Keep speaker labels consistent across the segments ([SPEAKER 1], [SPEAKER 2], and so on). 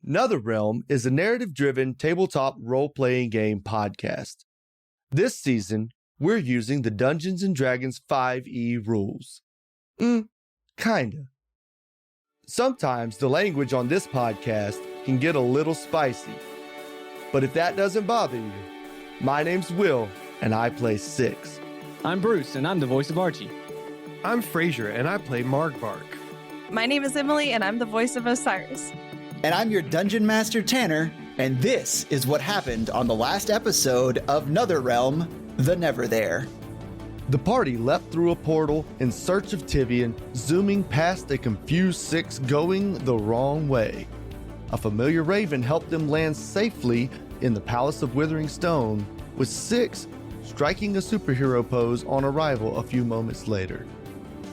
[SPEAKER 1] Netherrealm is a narrative-driven tabletop role-playing game podcast. This season, we're using the Dungeons & Dragons 5e rules. Kinda. Sometimes the language on this podcast can get a little spicy. But if that doesn't bother you, my name's Will, and I play Six.
[SPEAKER 2] I'm Bruce, and I'm the voice of Archie.
[SPEAKER 3] I'm Frazier, and I play Margbark.
[SPEAKER 4] My name is Emily, and I'm the voice of Osiris.
[SPEAKER 5] And I'm your Dungeon Master Tanner, and this is what happened on the last episode of Netherrealm, the Neverthere.
[SPEAKER 1] The party leapt through a portal in search of Tivian, zooming past a confused Six going the wrong way. A familiar raven helped them land safely in the Palace of Withering Stone, with Six striking a superhero pose on arrival a few moments later.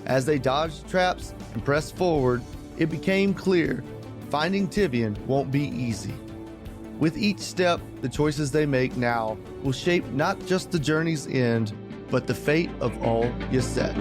[SPEAKER 1] As they dodged traps and pressed forward, it became clear finding Tivian won't be easy. With each step, the choices they make now will shape not just the journey's end, but the fate of all Yset.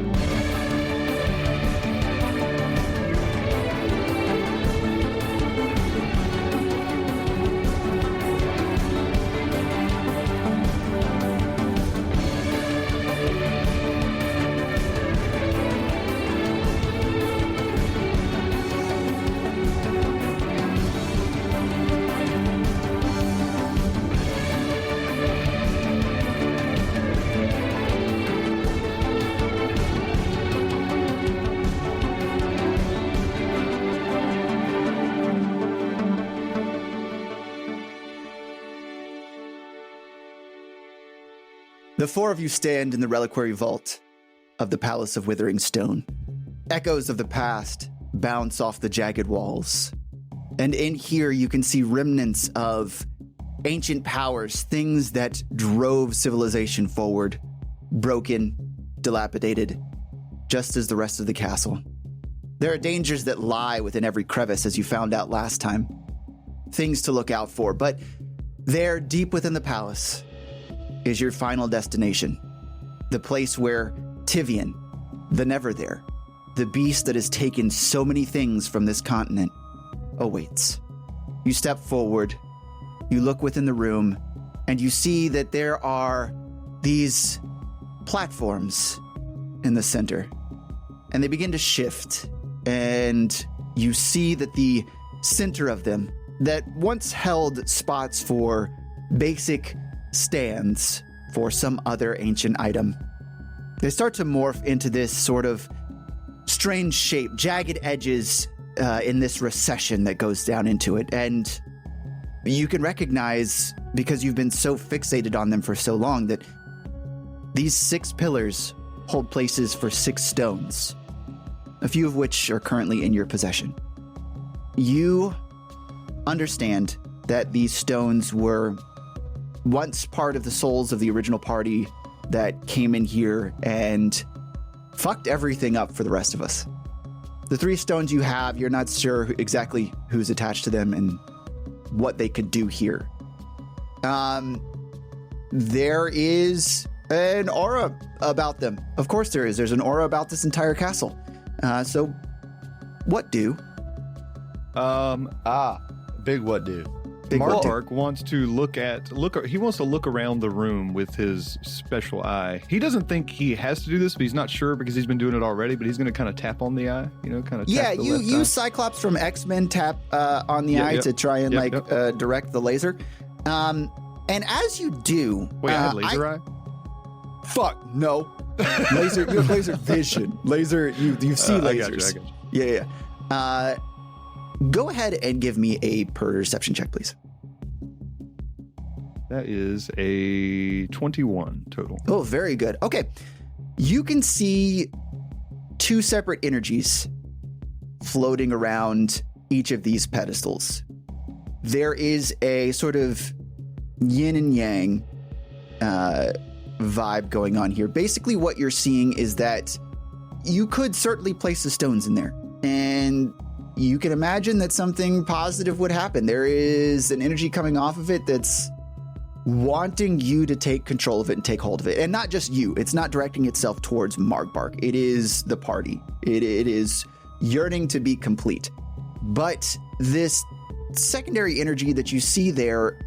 [SPEAKER 5] The four of you stand in the reliquary vault of the Palace of Withering Stone. Echoes of the past bounce off the jagged walls. And in here you can see remnants of ancient powers, things that drove civilization forward, broken, dilapidated, just as the rest of the castle. There are dangers that lie within every crevice, as you found out last time. Things to look out for, but there, deep within the palace, is your final destination. The place where Tivian, the Neverthere, the beast that has taken so many things from this continent, awaits. You step forward, you look within the room, and you see that there are these platforms in the center. And they begin to shift, and you see that the center of them, that once held spots for basic stands for some other ancient item, they start to morph into this sort of strange shape, jagged edges in this recession that goes down into it. And you can recognize, because you've been so fixated on them for so long, that these 6 pillars hold places for 6 stones, a few of which are currently in your possession. You understand that these stones were once part of the souls of the original party that came in here and fucked everything up for the rest of us. The 3 stones you have, you're not sure exactly who's attached to them and what they could do here. There is an aura about them. Of course there is. There's an aura about this entire castle. So what do?
[SPEAKER 1] Big what do.
[SPEAKER 3] Margbark wants to look around the room with his special eye. He doesn't think he has to do this, but he's not sure because he's been doing it already, but he's going to kind of tap on the eye, kind of
[SPEAKER 5] Yeah,
[SPEAKER 3] tap the
[SPEAKER 5] you
[SPEAKER 3] left
[SPEAKER 5] use Cyclops from X-Men tap on the eye to try and direct the laser. And as you do...
[SPEAKER 3] Wait, I had laser eye?
[SPEAKER 5] Fuck, no. Laser, you have laser vision. Laser, you see lasers.
[SPEAKER 3] I got you.
[SPEAKER 5] Yeah. Go ahead and give me a perception check, please.
[SPEAKER 3] That is a 21 total.
[SPEAKER 5] Oh, very good. Okay. You can see 2 separate energies floating around each of these pedestals. There is a sort of yin and yang vibe going on here. Basically, what you're seeing is that you could certainly place the stones in there, and you can imagine that something positive would happen. There is an energy coming off of it that's wanting you to take control of it and take hold of it. And not just you. It's not directing itself towards Margbark. It is the party. It is yearning to be complete. But this secondary energy that you see there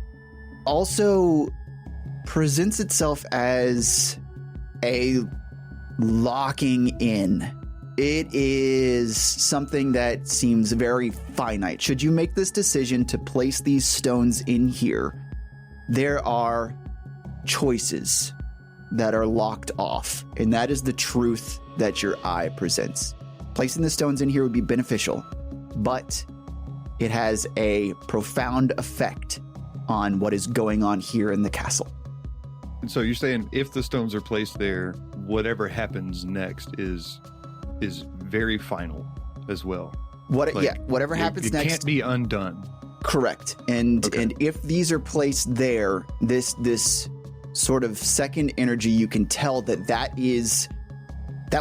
[SPEAKER 5] also presents itself as a locking in. It is something that seems very finite. Should you make this decision to place these stones in here, there are choices that are locked off, and that is the truth that your eye presents. Placing the stones in here would be beneficial, but it has a profound effect on what is going on here in the castle.
[SPEAKER 3] And so you're saying if the stones are placed there, whatever happens next is very final as well.
[SPEAKER 5] Whatever happens
[SPEAKER 3] it
[SPEAKER 5] next
[SPEAKER 3] can't be undone.
[SPEAKER 5] Correct. And
[SPEAKER 3] Okay.
[SPEAKER 5] and if these are placed there, this sort of second energy, you can tell that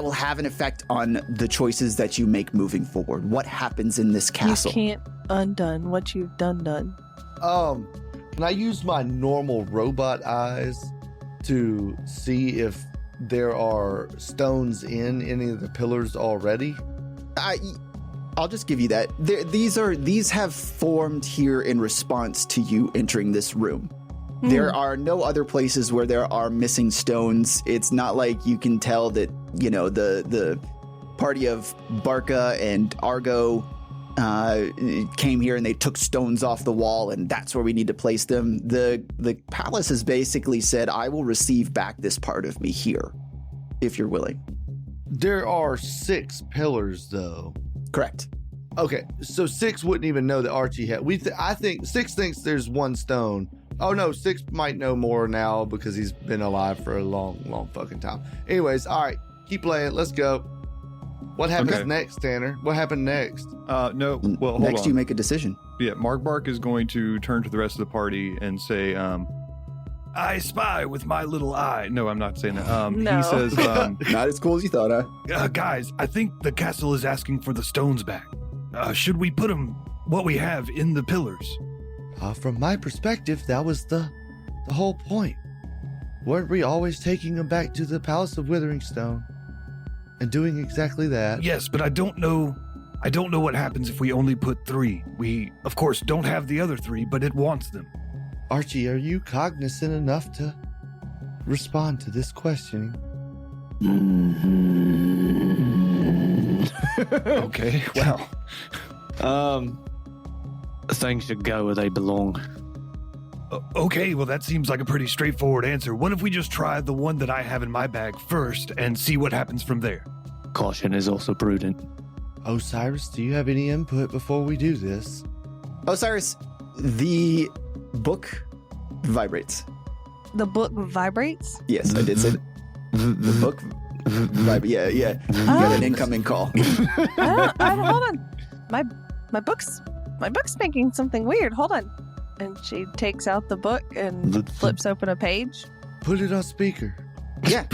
[SPEAKER 5] will have an effect on the choices that you make moving forward. What happens in this castle?
[SPEAKER 4] You can't undone what you've done.
[SPEAKER 1] Can I use my normal robot eyes to see if there are stones in any of the pillars already?
[SPEAKER 5] I'll just give you that. These have formed here in response to you entering this room. There are no other places where there are missing stones. It's not like you can tell that, the party of Barca and Argo came here and they took stones off the wall and that's where we need to place them. The palace has basically said, I will receive back this part of me here, if you're willing.
[SPEAKER 1] There are 6 pillars, though.
[SPEAKER 5] Correct.
[SPEAKER 1] Okay, so 6 wouldn't even know that Archie had. I think 6 thinks there's 1 stone. Oh no, 6 might know more now because he's been alive for a long fucking time. Anyways, all right, keep playing. Let's go. What happens
[SPEAKER 3] Okay.
[SPEAKER 1] next, Tanner? What happened next?
[SPEAKER 3] No, well, hold
[SPEAKER 5] Next,
[SPEAKER 3] on.
[SPEAKER 5] you make a decision.
[SPEAKER 3] Yeah, Mark Bark is going to turn to the rest of the party and say, I spy with my little eye. No, I'm not saying that.
[SPEAKER 4] No.
[SPEAKER 3] He says,
[SPEAKER 5] Not as cool as you thought, huh?
[SPEAKER 3] guys, I think the castle is asking for the stones back. Should we put what we have in the pillars?
[SPEAKER 1] From my perspective, that was the whole point. Weren't we always taking them back to the Palace of Withering Stone and doing exactly that?
[SPEAKER 6] Yes, but I don't know what happens if we only put 3. We, of course, don't have the other 3, but it wants them.
[SPEAKER 1] Archie, are you cognizant enough to respond to this questioning?
[SPEAKER 6] Okay, well,
[SPEAKER 2] Things should go where they belong.
[SPEAKER 6] okay, well, that seems like a pretty straightforward answer. What if we just try the one that I have in my bag first and see what happens from there?
[SPEAKER 2] Caution is also prudent.
[SPEAKER 1] Osiris, do you have any input before we do this?
[SPEAKER 5] Osiris, the book vibrates.
[SPEAKER 4] The book vibrates.
[SPEAKER 5] Yes, I did say that. The book vibrates. Yeah. You got an incoming call.
[SPEAKER 4] I don't, hold on. My book's making something weird. Hold on. And she takes out the book and flips open a page.
[SPEAKER 1] Put it on speaker.
[SPEAKER 5] Yeah.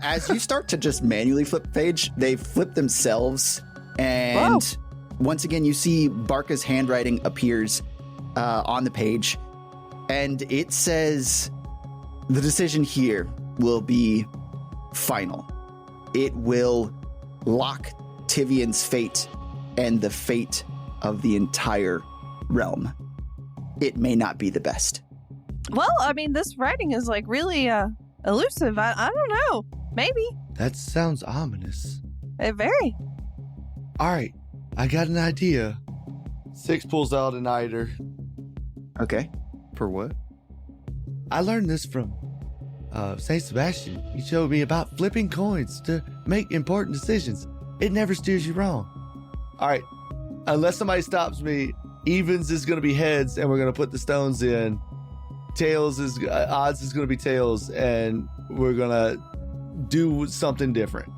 [SPEAKER 5] As you start to just manually flip the page, they flip themselves. And once again, you see Barca's handwriting appears on the page. And it says, the decision here will be final. It will lock Tivian's fate and the fate of the entire realm. It may not be the best.
[SPEAKER 4] Well, I mean, this writing is like really elusive. I don't know. Maybe.
[SPEAKER 1] That sounds ominous.
[SPEAKER 4] Very.
[SPEAKER 1] All right, I got an idea. 6 pulls out an eider.
[SPEAKER 5] Okay.
[SPEAKER 3] for what?
[SPEAKER 1] I learned this from Saint Sebastian. He showed me about flipping coins to make important decisions. It never steers you wrong. All right, unless somebody stops me, evens is going to be heads, and we're going to put the stones in. Tails is odds is going to be tails, and we're going to do something different.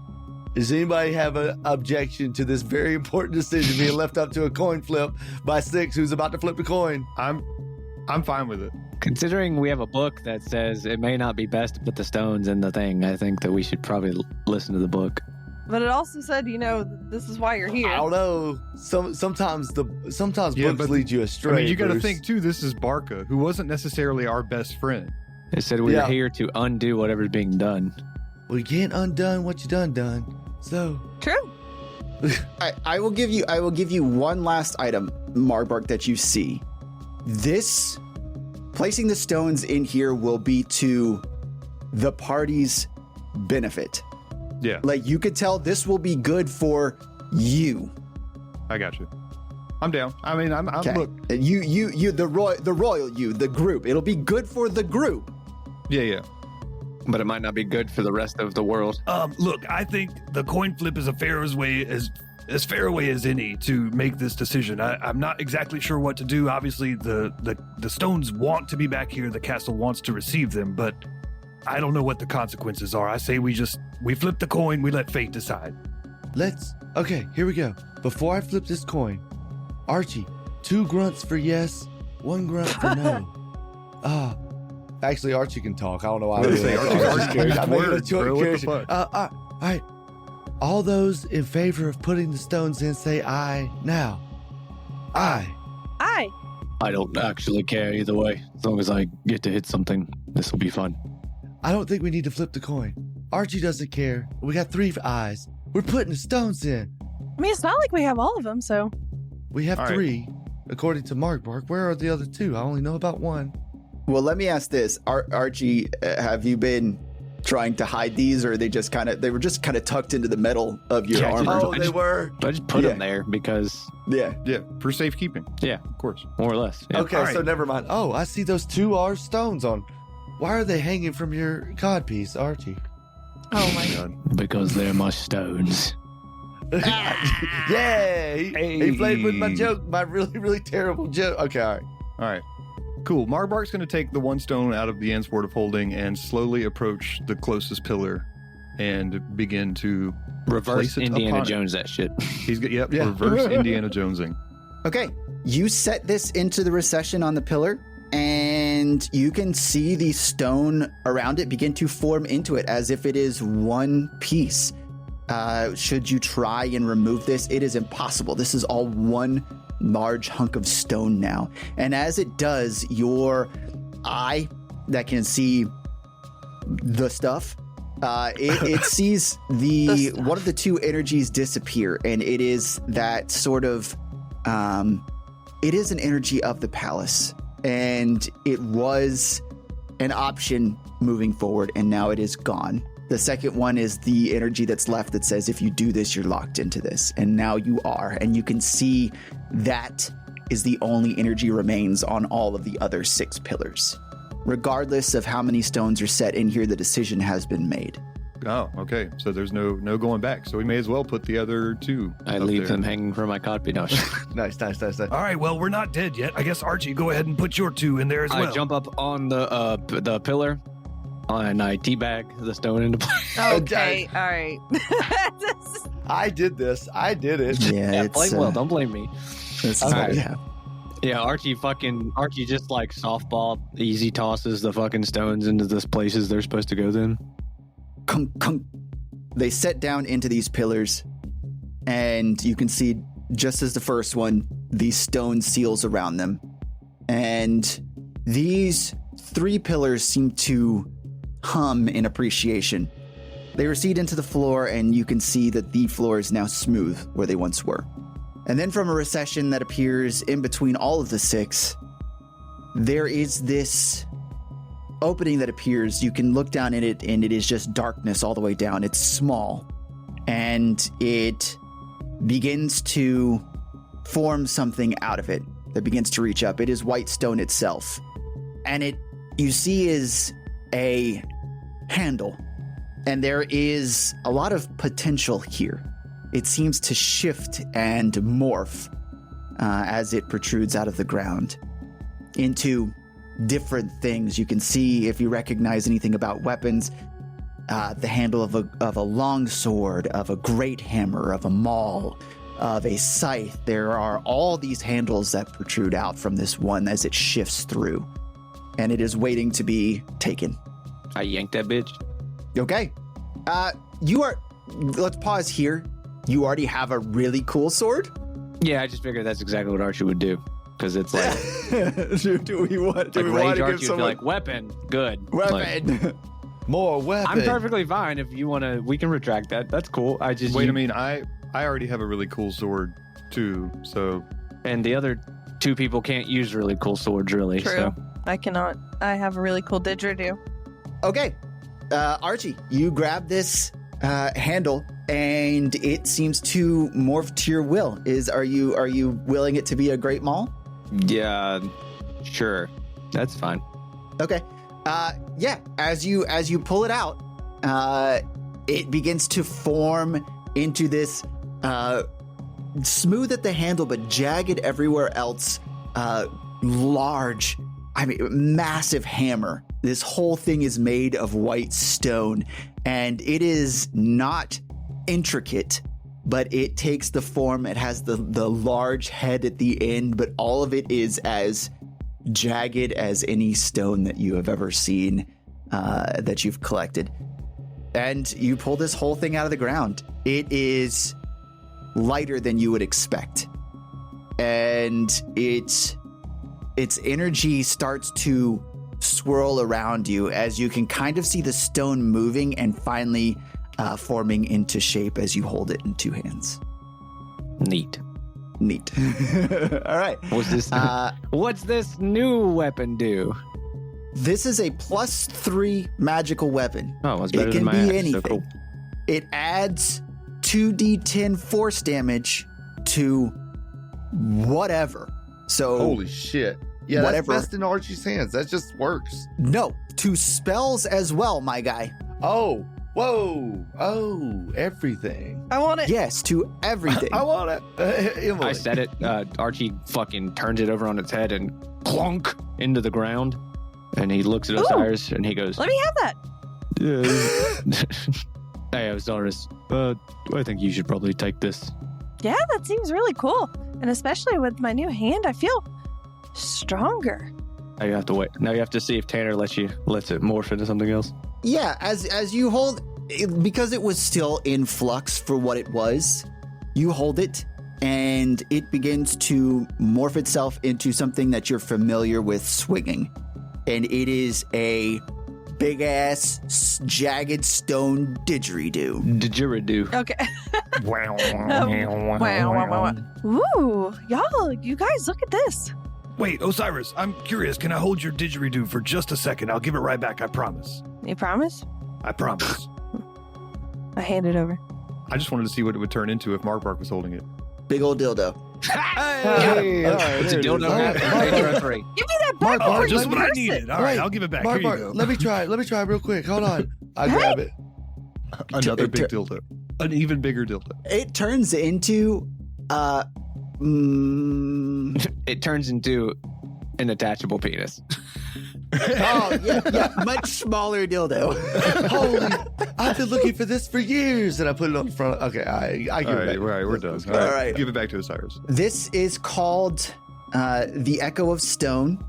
[SPEAKER 1] Does anybody have an objection to this very important decision being left up to a coin flip by Six, who's about to flip the coin?
[SPEAKER 3] I'm fine with it.
[SPEAKER 2] Considering we have a book that says it may not be best to put the stones in the thing, I think that we should probably listen to the book.
[SPEAKER 4] But it also said, you know, this is why you're here.
[SPEAKER 1] I don't know. Sometimes
[SPEAKER 3] Yeah,
[SPEAKER 1] books
[SPEAKER 3] but
[SPEAKER 1] lead you astray.
[SPEAKER 3] I mean, you got to
[SPEAKER 1] Bruce.
[SPEAKER 3] think too. This is Barca, who wasn't necessarily our best friend.
[SPEAKER 2] It said we're
[SPEAKER 1] Yeah.
[SPEAKER 2] here to undo whatever's being done.
[SPEAKER 1] Well, you can't undone what you done. So
[SPEAKER 4] True.
[SPEAKER 5] I will give you one last item, Marbark, that you see. Placing the stones in here will be to the party's benefit.
[SPEAKER 3] Yeah,
[SPEAKER 5] Like, you could tell this will be good for you.
[SPEAKER 3] I got you. I'm down. I mean, I'm
[SPEAKER 5] Okay.
[SPEAKER 3] look.
[SPEAKER 5] You, the royal you, the group. It'll be good for the group.
[SPEAKER 3] Yeah.
[SPEAKER 2] But it might not be good for the rest of the world.
[SPEAKER 6] Look, I think the coin flip is as fair a way as any to make this decision. I'm not exactly sure what to do. Obviously, the stones want to be back here. The castle wants to receive them, but I don't know what the consequences are. I say we flip the coin. We let fate decide.
[SPEAKER 1] Okay, here we go. Before I flip this coin, Archie, 2 grunts for yes, 1 grunt for no. Actually, Archie can talk. I don't know why.
[SPEAKER 3] I was gonna say, Archie
[SPEAKER 1] curious.
[SPEAKER 3] can
[SPEAKER 1] I'm making a
[SPEAKER 3] words, bro. What the fuck?
[SPEAKER 1] All right. All those in favor of putting the stones in, say aye now. Aye.
[SPEAKER 4] Aye.
[SPEAKER 2] I don't actually care either way. As long as I get to hit something, this will be fun.
[SPEAKER 1] I don't think we need to flip the coin. Archie doesn't care. We got 3 ayes. We're putting the stones in.
[SPEAKER 4] I mean, it's not like we have all of them, so.
[SPEAKER 1] We have
[SPEAKER 3] All right.
[SPEAKER 1] 3, according to Mark. Where are the other 2? I only know about 1.
[SPEAKER 5] Well, let me ask this. Archie, have you been trying to hide these, or they were just kind of tucked into the metal of your
[SPEAKER 2] Yeah,
[SPEAKER 5] armor?
[SPEAKER 1] Oh, they were.
[SPEAKER 2] I just put
[SPEAKER 5] Yeah.
[SPEAKER 2] them there because,
[SPEAKER 5] Yeah.
[SPEAKER 3] Yeah, for safekeeping.
[SPEAKER 2] yeah,
[SPEAKER 3] Of course.
[SPEAKER 2] more or less. Yeah.
[SPEAKER 1] Okay,
[SPEAKER 6] All
[SPEAKER 1] so
[SPEAKER 6] right.
[SPEAKER 1] never mind. Oh, I see those 2 are stones on. Why are they hanging from your codpiece, Archie?
[SPEAKER 4] Oh my god.
[SPEAKER 2] Because they're my stones.
[SPEAKER 1] Yeah, he played with my joke, my really, really terrible joke. Okay, all right.
[SPEAKER 3] All right. Cool. Marbark's going to take the 1 stone out of the Answord of Holding and slowly approach the closest pillar and begin to
[SPEAKER 2] Reverse
[SPEAKER 3] place it
[SPEAKER 2] Indiana
[SPEAKER 3] upon it.
[SPEAKER 2] Jones that shit.
[SPEAKER 3] Yeah.
[SPEAKER 1] Yeah.
[SPEAKER 3] Reverse Indiana Jonesing.
[SPEAKER 5] Okay. You set this into the recession on the pillar, and you can see the stone around it begin to form into it as if it is one piece. Should you try and remove this, it is impossible. This is all one large hunk of stone now. And as it does, your eye that can see the stuff, it sees
[SPEAKER 4] The stuff.
[SPEAKER 5] one of the 2 energies disappear, and it is that sort of it is an energy of the palace, and it was an option moving forward, and now it is gone. The second one is the energy that's left that says, if you do this, you're locked into this. And now you are. And you can see that is the only energy remains on all of the other 6 pillars. Regardless of how many stones are set in here, the decision has been made.
[SPEAKER 3] Oh, okay. So there's no going back. So we may as well put the other 2.
[SPEAKER 2] I
[SPEAKER 3] up
[SPEAKER 2] leave
[SPEAKER 3] there.
[SPEAKER 2] them hanging from my codpiece. No,
[SPEAKER 1] Nice.
[SPEAKER 6] All right, well, we're not dead yet. I guess, Archie, go ahead and put your 2 in there as well.
[SPEAKER 2] I jump up on the pillar and I teabag the stone into place.
[SPEAKER 4] Okay, all right.
[SPEAKER 1] I did this. I did it.
[SPEAKER 5] Yeah,
[SPEAKER 2] Blame Will. Don't blame me.
[SPEAKER 5] This is
[SPEAKER 2] All
[SPEAKER 5] what
[SPEAKER 2] right.
[SPEAKER 5] we have.
[SPEAKER 2] Yeah, Archie just like softball easy tosses the fucking stones into the places they're supposed to go then.
[SPEAKER 5] Kunk, kunk. They set down into these pillars, and you can see, just as the first one, these stone seals around them. And these 3 pillars seem to hum in appreciation. They recede into the floor, and you can see that the floor is now smooth where they once were. And then from a recession that appears in between all of the 6, there is this opening that appears. You can look down in it, and it is just darkness all the way down. It's small, and it begins to form something out of it that begins to reach up. It is white stone itself, and it you see is a handle, and there is a lot of potential here. It seems to shift and morph as it protrudes out of the ground into different things. You can see, if you recognize anything about weapons, the handle of a long sword, of a great hammer, of a maul, of a scythe. There are all these handles that protrude out from this one as it shifts through, and it is waiting to be taken.
[SPEAKER 2] I yanked that bitch.
[SPEAKER 5] Okay. Let's pause here. You already have a really cool sword?
[SPEAKER 2] Yeah, I just figured that's exactly what Archie would do. Because it's like,
[SPEAKER 5] do we want
[SPEAKER 2] like
[SPEAKER 5] to
[SPEAKER 2] Rage
[SPEAKER 5] give
[SPEAKER 2] Archie would be
[SPEAKER 5] someone
[SPEAKER 2] like, weapon, good. Like,
[SPEAKER 5] weapon?
[SPEAKER 1] More weapon.
[SPEAKER 2] I'm perfectly fine if you want to, we can retract that. That's cool. I just,
[SPEAKER 3] Wait, I mean, I already have a really cool sword too. So
[SPEAKER 2] and the other two people can't use really cool swords, really.
[SPEAKER 4] True.
[SPEAKER 2] So.
[SPEAKER 4] I cannot. I have a really cool didgeridoo.
[SPEAKER 5] Okay. Archie, you grab this handle and it seems to morph to your will. Are you willing it to be a great maul?
[SPEAKER 2] Yeah, sure. That's fine.
[SPEAKER 5] Okay. Yeah, as you pull it out, it begins to form into this smooth at the handle but jagged everywhere else, large, massive hammer. This whole thing is made of white stone, and it is not intricate, but it takes the form. It has the large head at the end, but all of it is as jagged as any stone that you have ever seen, that you've collected. And you pull this whole thing out of the ground. It is lighter than you would expect. And its energy starts to swirl around you as you can kind of see the stone moving and finally forming into shape as you hold it in two hands.
[SPEAKER 2] Neat.
[SPEAKER 5] All right.
[SPEAKER 2] What's this new weapon do?
[SPEAKER 5] This is a +3 magical weapon.
[SPEAKER 2] Oh, it's better
[SPEAKER 5] it
[SPEAKER 2] than
[SPEAKER 5] can
[SPEAKER 2] my
[SPEAKER 5] be
[SPEAKER 2] axe.
[SPEAKER 5] anything.
[SPEAKER 2] So cool.
[SPEAKER 5] It adds 2d10 force damage to whatever. So
[SPEAKER 1] Holy shit. Yeah,
[SPEAKER 5] Whatever.
[SPEAKER 1] that's best in Archie's hands. That just works.
[SPEAKER 5] no, to spells as well, my guy.
[SPEAKER 1] Oh, whoa. Oh, everything.
[SPEAKER 4] I want it.
[SPEAKER 5] Yes, to everything.
[SPEAKER 1] I want it. Emily.
[SPEAKER 2] I said it. Archie fucking turns it over on its head and clunk into the ground. And he looks at Osiris and he goes,
[SPEAKER 4] Let me have that.
[SPEAKER 2] Hey, Osiris, I think you should probably take this.
[SPEAKER 4] Yeah, that seems really cool. And especially with my new hand, I feel stronger.
[SPEAKER 2] Now you have to wait. Now you have to see if Tanner lets it morph into something else.
[SPEAKER 5] Yeah, as you hold, because it was still in flux for what it was, you hold it and it begins to morph itself into something that you're familiar with swinging. And it is a big-ass, jagged stone didgeridoo.
[SPEAKER 2] Didgeridoo.
[SPEAKER 4] Okay.
[SPEAKER 6] Wow.
[SPEAKER 4] Wow. Ooh, y'all, you guys, look at this.
[SPEAKER 6] Wait, Osiris, I'm curious. Can I hold your didgeridoo for just a second? I'll give it right back. I promise.
[SPEAKER 4] You promise?
[SPEAKER 6] I promise.
[SPEAKER 4] I hand it over.
[SPEAKER 3] I just wanted to see what it would turn into if Mark was holding it.
[SPEAKER 5] Big old dildo.
[SPEAKER 1] Hey, all right,
[SPEAKER 2] What's a
[SPEAKER 1] there it
[SPEAKER 2] dildo
[SPEAKER 1] is.
[SPEAKER 2] hat? Patreon 3.
[SPEAKER 4] Give me that
[SPEAKER 1] Mark,
[SPEAKER 4] back before
[SPEAKER 1] Mark,
[SPEAKER 4] you
[SPEAKER 6] Just what I
[SPEAKER 4] curse
[SPEAKER 6] needed.
[SPEAKER 4] it.
[SPEAKER 6] All right,
[SPEAKER 1] Wait,
[SPEAKER 6] I'll give it back.
[SPEAKER 1] Mark,
[SPEAKER 6] Here you
[SPEAKER 1] Mark,
[SPEAKER 6] go.
[SPEAKER 1] let me try real quick. Hold on. I grab it.
[SPEAKER 3] Another
[SPEAKER 5] it
[SPEAKER 3] big
[SPEAKER 5] tur-
[SPEAKER 3] dildo. An even bigger dildo.
[SPEAKER 5] It turns into,
[SPEAKER 2] It turns into an attachable penis.
[SPEAKER 5] oh, yeah, much smaller dildo.
[SPEAKER 1] Holy, I've been looking for this for years. And I put it on the front. Okay, I give
[SPEAKER 3] All
[SPEAKER 1] it
[SPEAKER 3] right,
[SPEAKER 1] back.
[SPEAKER 3] we're done.
[SPEAKER 1] Let's
[SPEAKER 3] All
[SPEAKER 1] go.
[SPEAKER 3] right,
[SPEAKER 5] All right.
[SPEAKER 3] give it back to Osiris.
[SPEAKER 5] This is called the Echo of Stone.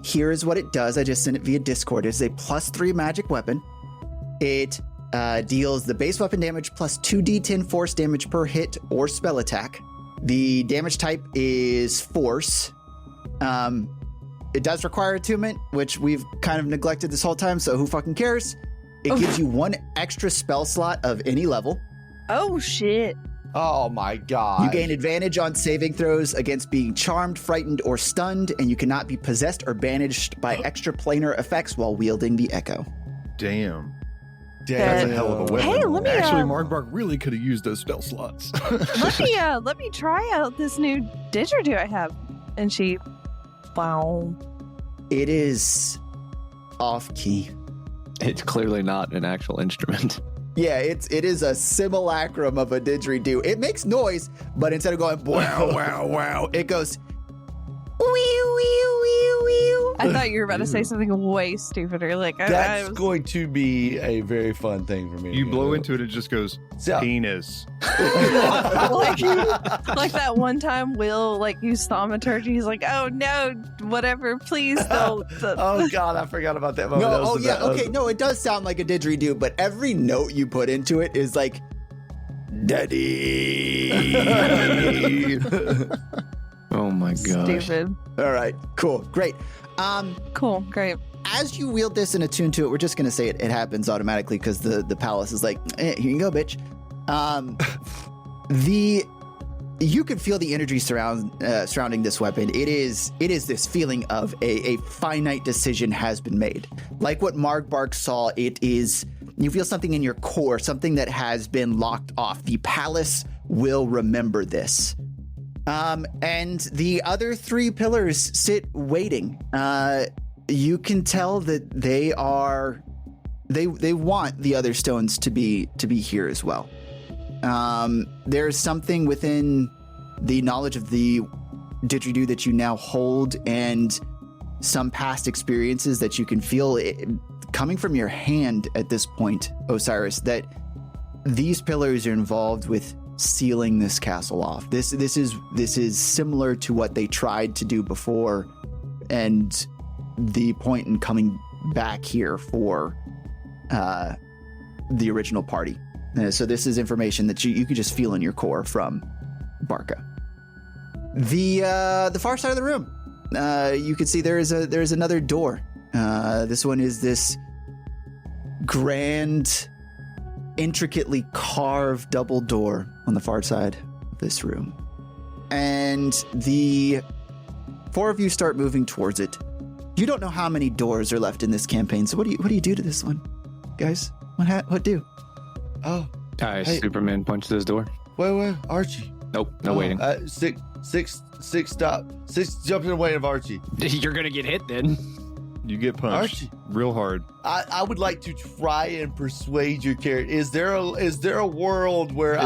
[SPEAKER 5] Here is what it does. I just sent it via Discord. It's a +3 magic weapon. It deals the base weapon damage plus 2d10 force damage per hit or spell attack. The damage type is force. It does require attunement, which we've kind of neglected this whole time, so who fucking cares? It gives you 1 extra spell slot of any level.
[SPEAKER 4] Oh, shit.
[SPEAKER 1] Oh my God.
[SPEAKER 5] You gain advantage on saving throws against being charmed, frightened, or stunned, and you cannot be possessed or banished by extraplanar effects while wielding the Echo.
[SPEAKER 3] Damn.
[SPEAKER 1] That's
[SPEAKER 3] a hell of a weapon.
[SPEAKER 4] Hey, let me
[SPEAKER 3] Actually, Mark really could have used those spell slots.
[SPEAKER 4] let me try out this new didgeridoo I have. And she, wow.
[SPEAKER 5] It is off key.
[SPEAKER 2] It's clearly not an actual instrument.
[SPEAKER 5] Yeah, it is a simulacrum of a didgeridoo. It makes noise, but instead of going wow, wow, wow, it goes wee, wee, wee, wee.
[SPEAKER 4] I thought you were about to say something way stupider. Like I
[SPEAKER 1] That's
[SPEAKER 4] was,
[SPEAKER 1] going to be a very fun thing for me.
[SPEAKER 3] You blow into it, it just goes
[SPEAKER 1] So-
[SPEAKER 3] penis.
[SPEAKER 4] like that one time Will used thaumaturgy. He's like, oh no, whatever, please don't.
[SPEAKER 1] Oh God, I forgot about that moment.
[SPEAKER 5] No,
[SPEAKER 1] That was
[SPEAKER 5] oh
[SPEAKER 1] the
[SPEAKER 5] yeah,
[SPEAKER 1] best.
[SPEAKER 5] okay, no, it does sound like a didgeridoo, but every note you put into it is like, daddy.
[SPEAKER 2] Oh my gosh.
[SPEAKER 4] Stupid.
[SPEAKER 5] All right, cool, great.
[SPEAKER 4] Cool, great.
[SPEAKER 5] As you wield this and attune to it, we're just going to say it happens automatically because the palace is like, here you go, bitch. The you can feel the energy surrounding this weapon. It is this feeling of a finite decision has been made. Like what Margbark saw, you feel something in your core, something that has been locked off. The palace will remember this. And the other 3 pillars sit waiting. You can tell that they want the other stones to be here as well. There's something within the knowledge of the didgeridoo that you now hold and some past experiences that you can feel coming from your hand at this point, Osiris, that these pillars are involved with sealing this castle off. This is similar to what they tried to do before, and the point in coming back here for the original party. So this is information that you can just feel in your core from Barca. The far side of the room, you can see there is another door. This one is this grand, intricately carved double door on the far side of this room. And the 4 of you start moving towards it. You don't know how many doors are left in this campaign, so what do you do to this one, guys? What do?
[SPEAKER 1] Oh, hey.
[SPEAKER 2] Superman punched this door.
[SPEAKER 1] Wait, Archie.
[SPEAKER 2] Nope, no waiting.
[SPEAKER 1] Six, stop. 6, jump in the way of Archie.
[SPEAKER 2] You're gonna get hit then.
[SPEAKER 3] You get punched real hard.
[SPEAKER 1] I would like to try and persuade your character. Is there a world where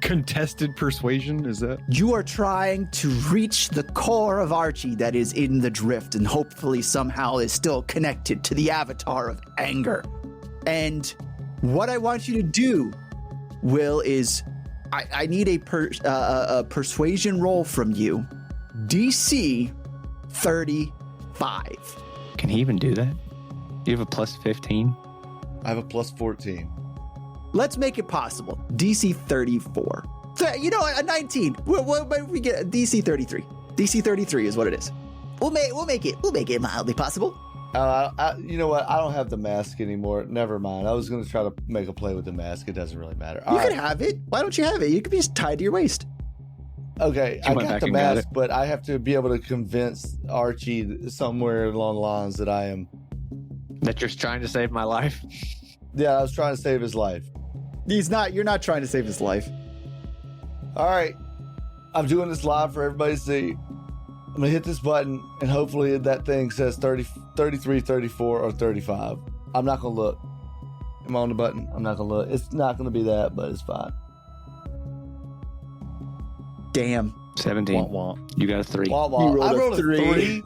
[SPEAKER 3] contested persuasion? Is that?
[SPEAKER 5] You are trying to reach the core of Archie that is in the drift and hopefully somehow is still connected to the avatar of anger. And what I want you to do, Will, is I need a persuasion roll from you. DC 35.
[SPEAKER 2] Can he even do that? Do you have a plus 15?
[SPEAKER 1] I have a plus 14.
[SPEAKER 5] Let's make it possible. DC 34. So, you know what? A 19. We get a DC 33. DC 33 is what it is. We'll make it mildly possible.
[SPEAKER 1] You know what? I don't have the mask anymore. Never mind. I was going to try to make a play with the mask. It doesn't really matter.
[SPEAKER 5] You can have it. Why don't you have it? You could be just tied to your waist.
[SPEAKER 1] Okay, I got the mask, but I have to be able to convince Archie somewhere along the lines
[SPEAKER 2] that you're trying to save my life.
[SPEAKER 1] Yeah, I was trying to save his life.
[SPEAKER 5] You're not trying to save his life.
[SPEAKER 1] All right, I'm doing this live for everybody to see. I'm gonna hit this button, and hopefully that thing says 30, 33, 34, or 35. I'm not gonna look. Am I on the button? I'm not gonna look. It's not gonna be that, but it's fine.
[SPEAKER 5] Damn.
[SPEAKER 2] 17.
[SPEAKER 3] Wah, wah.
[SPEAKER 2] You got a 3.
[SPEAKER 5] Wah, wah. I rolled a 3.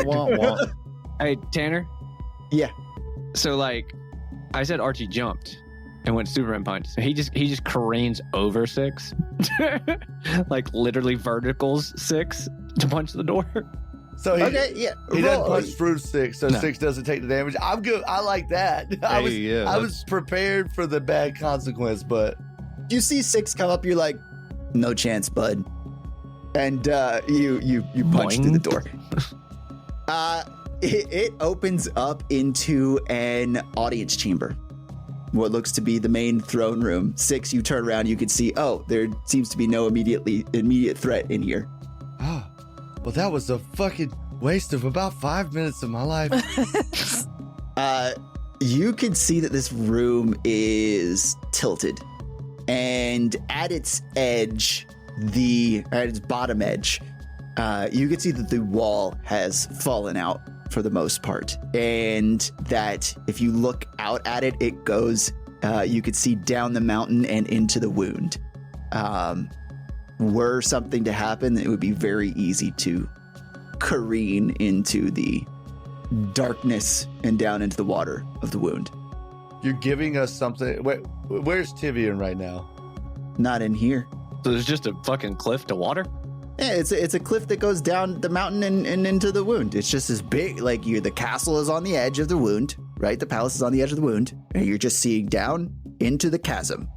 [SPEAKER 3] Wah, wah.
[SPEAKER 2] Hey, Tanner?
[SPEAKER 5] Yeah.
[SPEAKER 2] So, I said Archie jumped and went Superman punch. So he just careens over 6. Literally verticals 6 to punch the door.
[SPEAKER 1] So he doesn't punch through 6, so 6 doesn't take the damage. I'm good. I like that. I was prepared for the bad consequence, but
[SPEAKER 5] you see 6 come up, you're like, no chance, bud. And you punch through the door. It opens up into an audience chamber. What looks to be the main throne room. 6, you turn around, you can see, there seems to be no immediate threat in here.
[SPEAKER 1] Oh, well, that was a fucking waste of about 5 minutes of my life.
[SPEAKER 5] You can see that this room is tilted. And at its edge, at its bottom edge, you can see that the wall has fallen out for the most part. And that if you look out at it, it goes, you could see down the mountain and into the wound. Were something to happen, it would be very easy to careen into the darkness and down into the water of the wound.
[SPEAKER 1] You're giving us something. Where's Tivian right now?
[SPEAKER 5] Not in here.
[SPEAKER 2] So there's just a fucking cliff to water?
[SPEAKER 5] Yeah, it's a cliff that goes down the mountain and into the wound. It's just as big, the castle is on the edge of the wound, right? The palace is on the edge of the wound, and you're just seeing down into the chasm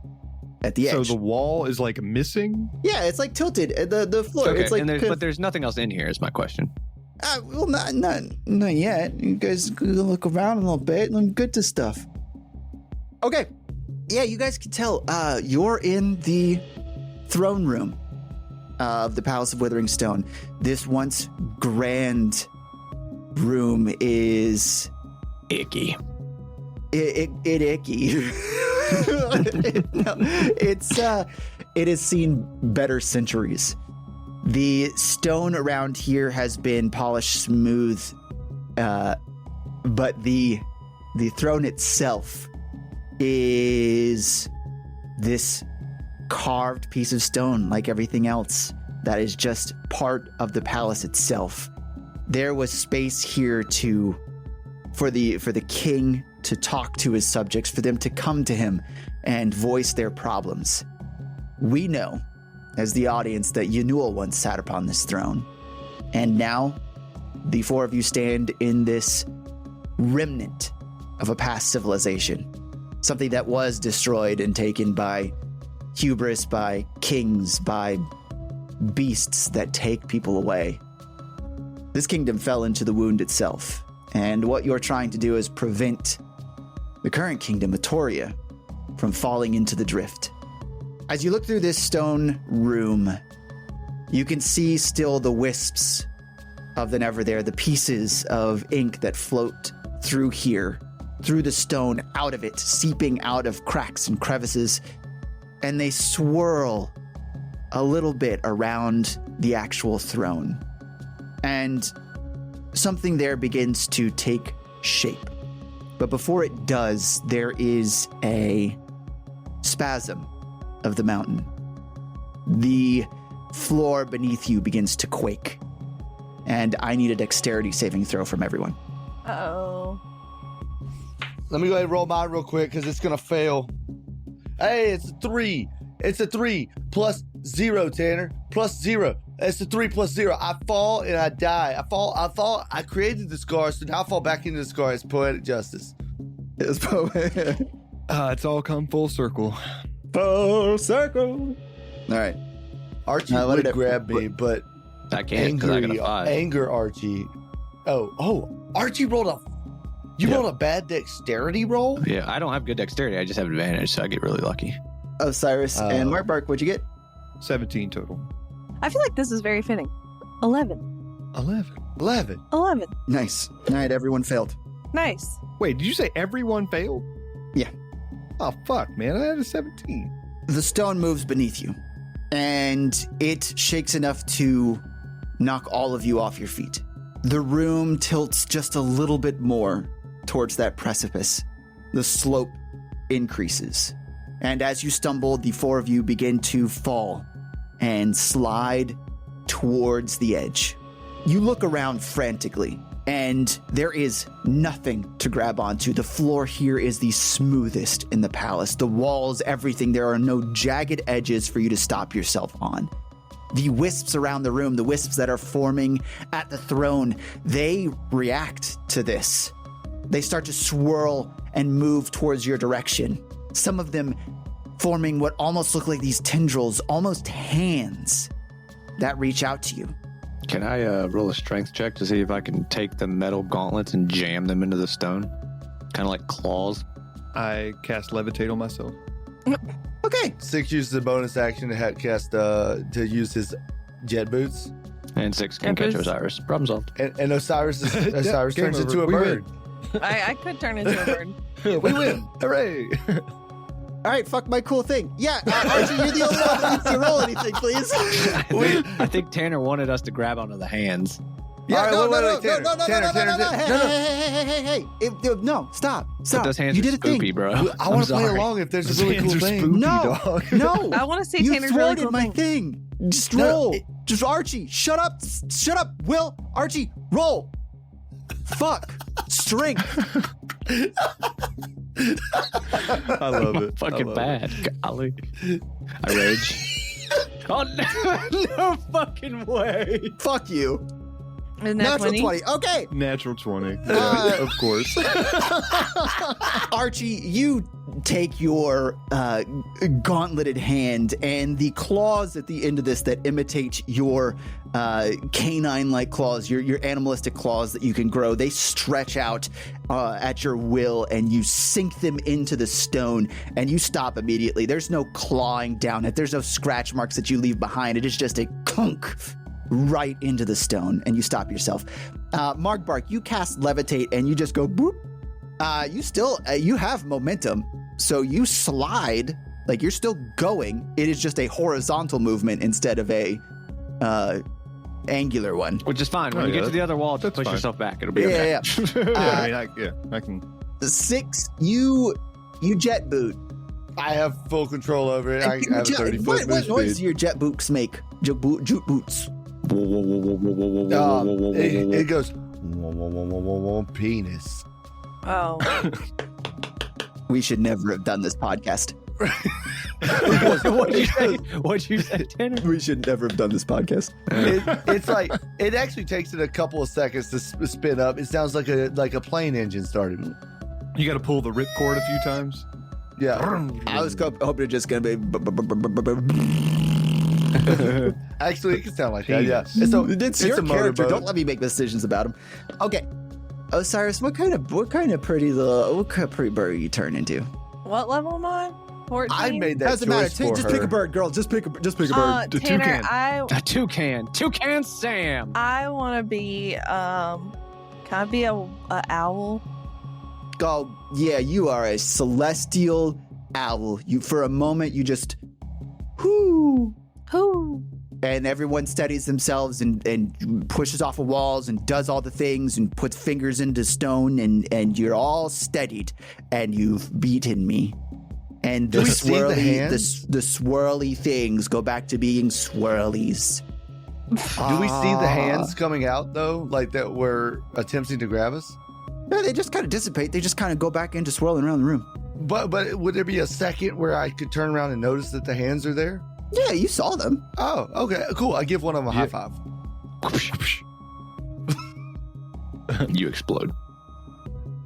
[SPEAKER 5] at the edge.
[SPEAKER 3] So the wall is missing?
[SPEAKER 5] Yeah, it's tilted. The floor.
[SPEAKER 2] Okay,
[SPEAKER 5] It's
[SPEAKER 2] but there's nothing else in here is my question.
[SPEAKER 5] Well, not yet. You guys look around a little bit and I'm good to stuff. Okay. Yeah, you guys can tell. You're in the throne room. of the Palace of Withering Stone, this once grand room is
[SPEAKER 2] Icky.
[SPEAKER 5] it icky. No, it has seen better centuries. The stone around here has been polished smooth, but the throne itself is this carved piece of stone, like everything else, that is just part of the palace itself. There was space here for the king to talk to his subjects, for them to come to him and voice their problems. We know, as the audience, that Yanul once sat upon this throne, and now the four of you stand in this remnant of a past civilization, something that was destroyed and taken by hubris, by kings, by beasts that take people away. This kingdom fell into the wound itself, and what you're trying to do is prevent the current kingdom, Atoria, from falling into the drift. As you look through this stone room, you can see still the wisps of the Neverthere, the pieces of ink that float through here, through the stone, out of it, seeping out of cracks and crevices, and they swirl a little bit around the actual throne. And something there begins to take shape. But before it does, there is a spasm of the mountain. The floor beneath you begins to quake. And I need a dexterity saving throw from everyone.
[SPEAKER 4] Uh-oh.
[SPEAKER 1] Let me go ahead and roll mine real quick because it's going to fail. Hey, it's a 3. It's a 3 plus 0, Tanner. Plus 0. It's a 3 plus 0. I fall and I die. I created the scar, so now I fall back into the scar. It's poetic justice.
[SPEAKER 5] It's poetic.
[SPEAKER 3] It's all come full circle.
[SPEAKER 5] Full circle. All right.
[SPEAKER 1] Archie would grab me, but
[SPEAKER 2] I can't because I got a 5.
[SPEAKER 1] Anger Archie. Oh, Archie rolled a... You rolled a bad dexterity roll?
[SPEAKER 2] Yeah, I don't have good dexterity. I just have advantage, so I get really lucky.
[SPEAKER 5] Osiris and Mark Bark, what'd you get?
[SPEAKER 3] 17 total.
[SPEAKER 4] I feel like this is very fitting. 11.
[SPEAKER 1] 11.
[SPEAKER 5] Nice. All right, everyone failed.
[SPEAKER 4] Nice.
[SPEAKER 3] Wait, did you say everyone failed?
[SPEAKER 5] Yeah.
[SPEAKER 3] Oh, fuck, man. I had a 17.
[SPEAKER 5] The stone moves beneath you, and it shakes enough to knock all of you off your feet. The room tilts just a little bit more towards that precipice. The slope increases. And as you stumble, the four of you begin to fall and slide towards the edge. You look around frantically, and there is nothing to grab onto. The floor here is the smoothest in the palace. The walls, everything. There are no jagged edges for you to stop yourself on. The wisps around the room, the wisps that are forming at the throne, they react to this. They start to swirl and move towards your direction. Some of them forming what almost look like these tendrils, almost hands that reach out to you.
[SPEAKER 2] Can I roll a strength check to see if I can take the metal gauntlets and jam them into the stone? Kind of like claws.
[SPEAKER 3] I cast Levitate on myself.
[SPEAKER 5] Okay.
[SPEAKER 1] 6 uses a bonus action to cast to use his jet boots.
[SPEAKER 2] And 6 can catch Osiris. Problem solved.
[SPEAKER 1] And Osiris turns
[SPEAKER 3] over.
[SPEAKER 1] into a
[SPEAKER 3] We
[SPEAKER 1] bird.
[SPEAKER 4] I could turn into a bird.
[SPEAKER 3] We win. Hooray.
[SPEAKER 5] All right, fuck my cool thing. Yeah, Archie, you're the only one that needs to roll anything, please.
[SPEAKER 2] I think Tanner wanted us to grab onto the hands.
[SPEAKER 5] Yeah,
[SPEAKER 1] All right,
[SPEAKER 5] no,
[SPEAKER 1] Tanner.
[SPEAKER 5] Hey. No, stop.
[SPEAKER 2] But those hands
[SPEAKER 5] You
[SPEAKER 2] are
[SPEAKER 5] did a
[SPEAKER 2] spoopy,
[SPEAKER 5] thing.
[SPEAKER 2] bro.
[SPEAKER 1] I want
[SPEAKER 2] I'm
[SPEAKER 1] to play
[SPEAKER 2] sorry.
[SPEAKER 1] along if there's
[SPEAKER 3] Those
[SPEAKER 1] a really
[SPEAKER 3] hands
[SPEAKER 1] cool
[SPEAKER 3] are
[SPEAKER 1] thing.
[SPEAKER 3] spooky,
[SPEAKER 5] No,
[SPEAKER 3] dog.
[SPEAKER 5] no.
[SPEAKER 4] I want to see
[SPEAKER 5] You
[SPEAKER 4] Tanner's really
[SPEAKER 5] thwarted
[SPEAKER 4] cool
[SPEAKER 5] my
[SPEAKER 4] thing.
[SPEAKER 5] thing. Just
[SPEAKER 1] No,
[SPEAKER 5] roll. Just Archie, shut up. Shut up, Will. Archie, roll. Fuck. Strength.
[SPEAKER 3] I love it.
[SPEAKER 2] Fucking bad. Golly. I rage. Oh, no, no fucking way.
[SPEAKER 5] Fuck you.
[SPEAKER 4] Isn't that
[SPEAKER 5] Natural 20. Okay.
[SPEAKER 3] Natural 20. Of course.
[SPEAKER 5] Archie, you take your gauntleted hand, and the claws at the end of this that imitate your canine-like claws, your animalistic claws that you can grow, they stretch out at your will, and you sink them into the stone, and you stop immediately. There's no clawing down it. There's no scratch marks that you leave behind. It is just a clunk right into the stone, and you stop yourself. Markbark, you cast Levitate, and you just go boop. You have momentum, so you slide, like you're still going. It is just a horizontal movement instead of a angular one.
[SPEAKER 2] Which is fine. When you get to the other wall, just push yourself back. It'll be okay.
[SPEAKER 3] I can.
[SPEAKER 5] 6, you jet boot.
[SPEAKER 1] I have full control over it. I have a 30-foot
[SPEAKER 5] What
[SPEAKER 1] move
[SPEAKER 5] noise
[SPEAKER 1] speed.
[SPEAKER 5] do your jet boots make? Jute boots.
[SPEAKER 1] It goes penis.
[SPEAKER 4] Oh.
[SPEAKER 5] We should never have done this podcast.
[SPEAKER 2] What'd you say, Tanner?
[SPEAKER 5] We should never have done this podcast.
[SPEAKER 1] It's like it actually takes it a couple of seconds to spin up. It sounds like a plane engine starting.
[SPEAKER 3] You got to pull the ripcord a few times.
[SPEAKER 1] Yeah.
[SPEAKER 5] I was hoping it's just gonna be.
[SPEAKER 1] Actually, it can sound like that. Yeah. So
[SPEAKER 5] It's your
[SPEAKER 1] a motor
[SPEAKER 5] character.
[SPEAKER 1] boat.
[SPEAKER 5] Don't let me make decisions about him. Okay, Osiris, what kind of pretty bird are you turn into?
[SPEAKER 4] What level am I? 14?
[SPEAKER 1] I made that
[SPEAKER 5] Doesn't matter.
[SPEAKER 1] choice for
[SPEAKER 5] Just
[SPEAKER 1] her.
[SPEAKER 5] pick a bird, girl. Just pick a bird.
[SPEAKER 4] Tanner,
[SPEAKER 3] toucan.
[SPEAKER 2] A toucan. Toucan Sam.
[SPEAKER 4] I want to be, can I be a owl?
[SPEAKER 5] Oh, yeah, you are a celestial owl. You, for a moment, you just, whoo,
[SPEAKER 4] Who?
[SPEAKER 5] and everyone steadies themselves and pushes off of walls and does all the things and puts fingers into stone, and you're all steadied, and you've beaten me. And the
[SPEAKER 1] Do we see the
[SPEAKER 5] swirly,
[SPEAKER 1] hands?
[SPEAKER 5] the swirly things go back to being swirlies.
[SPEAKER 1] Do we see the hands coming out though, like that were attempting to grab us?
[SPEAKER 5] No, they just kind of dissipate. They just kind of go back into swirling around the room.
[SPEAKER 1] But would there be a second where I could turn around and notice that the hands are there?
[SPEAKER 5] Yeah, you saw them.
[SPEAKER 1] Oh, okay, cool. I give one of them a high five.
[SPEAKER 2] You explode.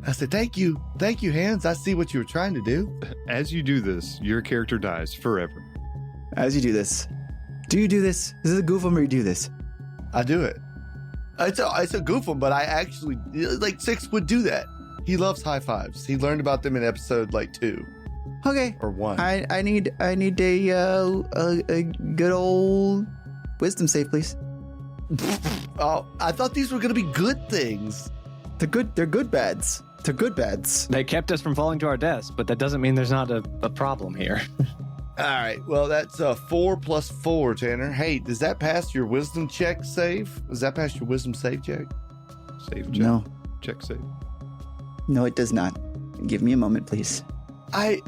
[SPEAKER 1] I said, thank you, hands. I see what you were trying to do.
[SPEAKER 3] As you do this, your character dies forever.
[SPEAKER 5] As you do this, do you do this? Is it a goof 'em or you do this?
[SPEAKER 1] I do it. It's a goof 'em, but I actually like 6 would do that. He loves high fives. He learned about them in episode 2
[SPEAKER 5] Okay.
[SPEAKER 1] or 1.
[SPEAKER 5] I need a good old wisdom save, please.
[SPEAKER 1] Oh, I thought these were gonna be good things.
[SPEAKER 5] They're good bads. They're good bads.
[SPEAKER 2] They kept us from falling to our deaths, but that doesn't mean there's not a problem here.
[SPEAKER 1] All right. Well, that's 4 plus 4, Tanner. Hey, does that pass your wisdom check save? Does that pass your wisdom save check?
[SPEAKER 3] Save check.
[SPEAKER 5] No,
[SPEAKER 3] Check save.
[SPEAKER 5] no, it does not. Give me a moment, please.
[SPEAKER 1] I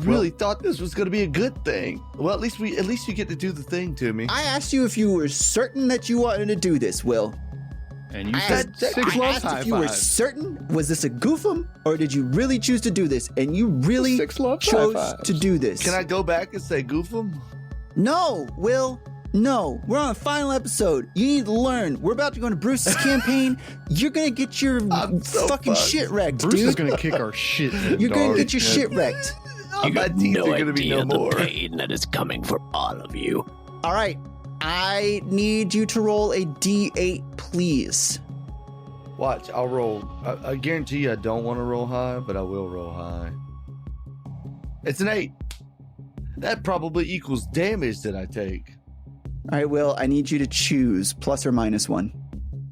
[SPEAKER 1] really thought this was going to be a good thing. Well, at least you get to do the thing to me.
[SPEAKER 5] I asked you if you were certain that you wanted to do this, Will.
[SPEAKER 3] And you
[SPEAKER 5] I
[SPEAKER 3] said
[SPEAKER 5] asked,
[SPEAKER 3] 6
[SPEAKER 5] I
[SPEAKER 3] love
[SPEAKER 5] asked
[SPEAKER 3] high
[SPEAKER 5] if you were
[SPEAKER 3] fives.
[SPEAKER 5] certain. Was this a goof 'em, or did you really choose to do this? And you really
[SPEAKER 3] 6 love high
[SPEAKER 5] chose
[SPEAKER 3] fives.
[SPEAKER 5] to do this.
[SPEAKER 1] Can I go back and say goof 'em?
[SPEAKER 5] No, Will. No, we're on a final episode. You need to learn. We're about to go into Bruce's campaign. You're gonna get your
[SPEAKER 1] I'm so
[SPEAKER 5] fucking
[SPEAKER 1] fucked.
[SPEAKER 5] shit wrecked,
[SPEAKER 3] Bruce
[SPEAKER 5] dude.
[SPEAKER 3] is going to kick our shit. in,
[SPEAKER 5] You're gonna
[SPEAKER 3] dog.
[SPEAKER 5] get your shit wrecked.
[SPEAKER 1] My teeth are going to be no more.
[SPEAKER 2] pain that is coming for all of you.
[SPEAKER 5] All right, I need you to roll a D8, please.
[SPEAKER 1] Watch, I'll roll. I guarantee you I don't want to roll high, but I will roll high. It's an 8. That probably equals damage that I take.
[SPEAKER 5] All right, Will, I need you to choose plus or minus 1.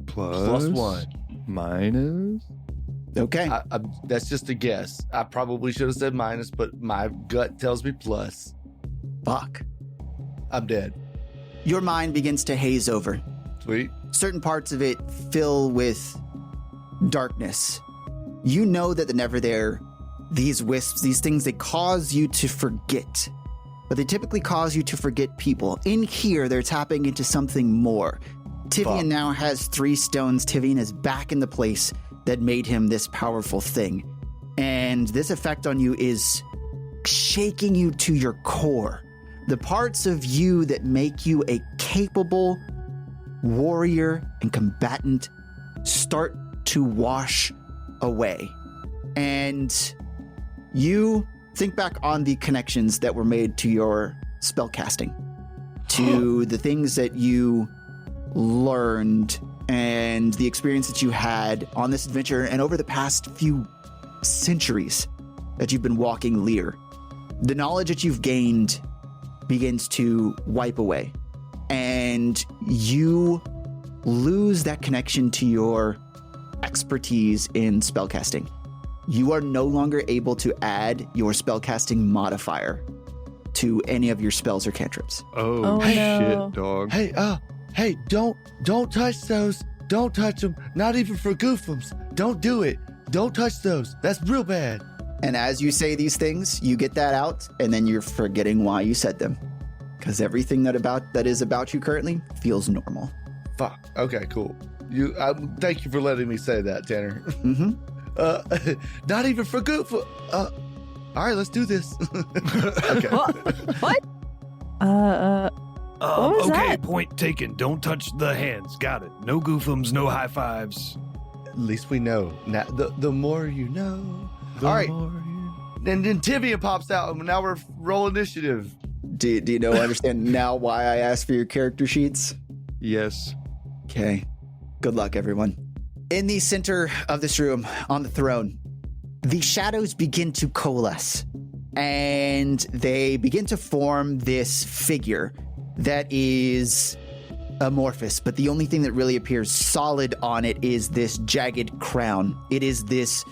[SPEAKER 1] Plus 1.
[SPEAKER 3] Minus.
[SPEAKER 5] Okay.
[SPEAKER 1] That's just a guess. I probably should have said minus, but my gut tells me plus.
[SPEAKER 5] Fuck.
[SPEAKER 1] I'm dead.
[SPEAKER 5] Your mind begins to haze over.
[SPEAKER 1] Sweet.
[SPEAKER 5] Certain parts of it fill with darkness. You know that the Neverthere, these wisps, these things, they cause you to forget. But they typically cause you to forget people. In here, they're tapping into something more. Tivian
[SPEAKER 1] Fuck.
[SPEAKER 5] now has 3 stones. Tivian is back in the place that made him this powerful thing. And this effect on you is shaking you to your core. The parts of you that make you a capable, warrior and combatant start to wash away. And you think back on the connections that were made to your spellcasting, to the things that you learned and the experience that you had on this adventure and over the past few centuries that you've been walking Lear. The knowledge that you've gained begins to wipe away, and you lose that connection to your expertise in spellcasting. You are no longer able to add your spellcasting modifier to any of your spells or cantrips.
[SPEAKER 3] Oh,
[SPEAKER 4] no.
[SPEAKER 3] shit, dog.
[SPEAKER 1] Hey, don't touch those. Don't touch them. Not even for goofums. Don't do it. Don't touch those. That's real bad.
[SPEAKER 5] And as you say these things, you get that out, and then you're forgetting why you said them. Because everything that is about you currently feels normal.
[SPEAKER 1] Fuck. Okay, cool. Thank you for letting me say that, Tanner.
[SPEAKER 5] Mm-hmm.
[SPEAKER 1] Not even for goof. All right, let's do this. Okay.
[SPEAKER 4] What? What was
[SPEAKER 6] Okay,
[SPEAKER 4] that?
[SPEAKER 6] point taken. Don't touch the hands. Got it. No goofums, no high fives.
[SPEAKER 1] At least we know. Now, the more you know. All right. And then Tivian pops out, and now we're roll initiative.
[SPEAKER 5] Do you understand now why I asked for your character sheets?
[SPEAKER 3] Yes.
[SPEAKER 5] Okay. Good luck, everyone. In the center of this room, on the throne, the shadows begin to coalesce, and they begin to form this figure that is amorphous, but the only thing that really appears solid on it is this jagged crown. It is this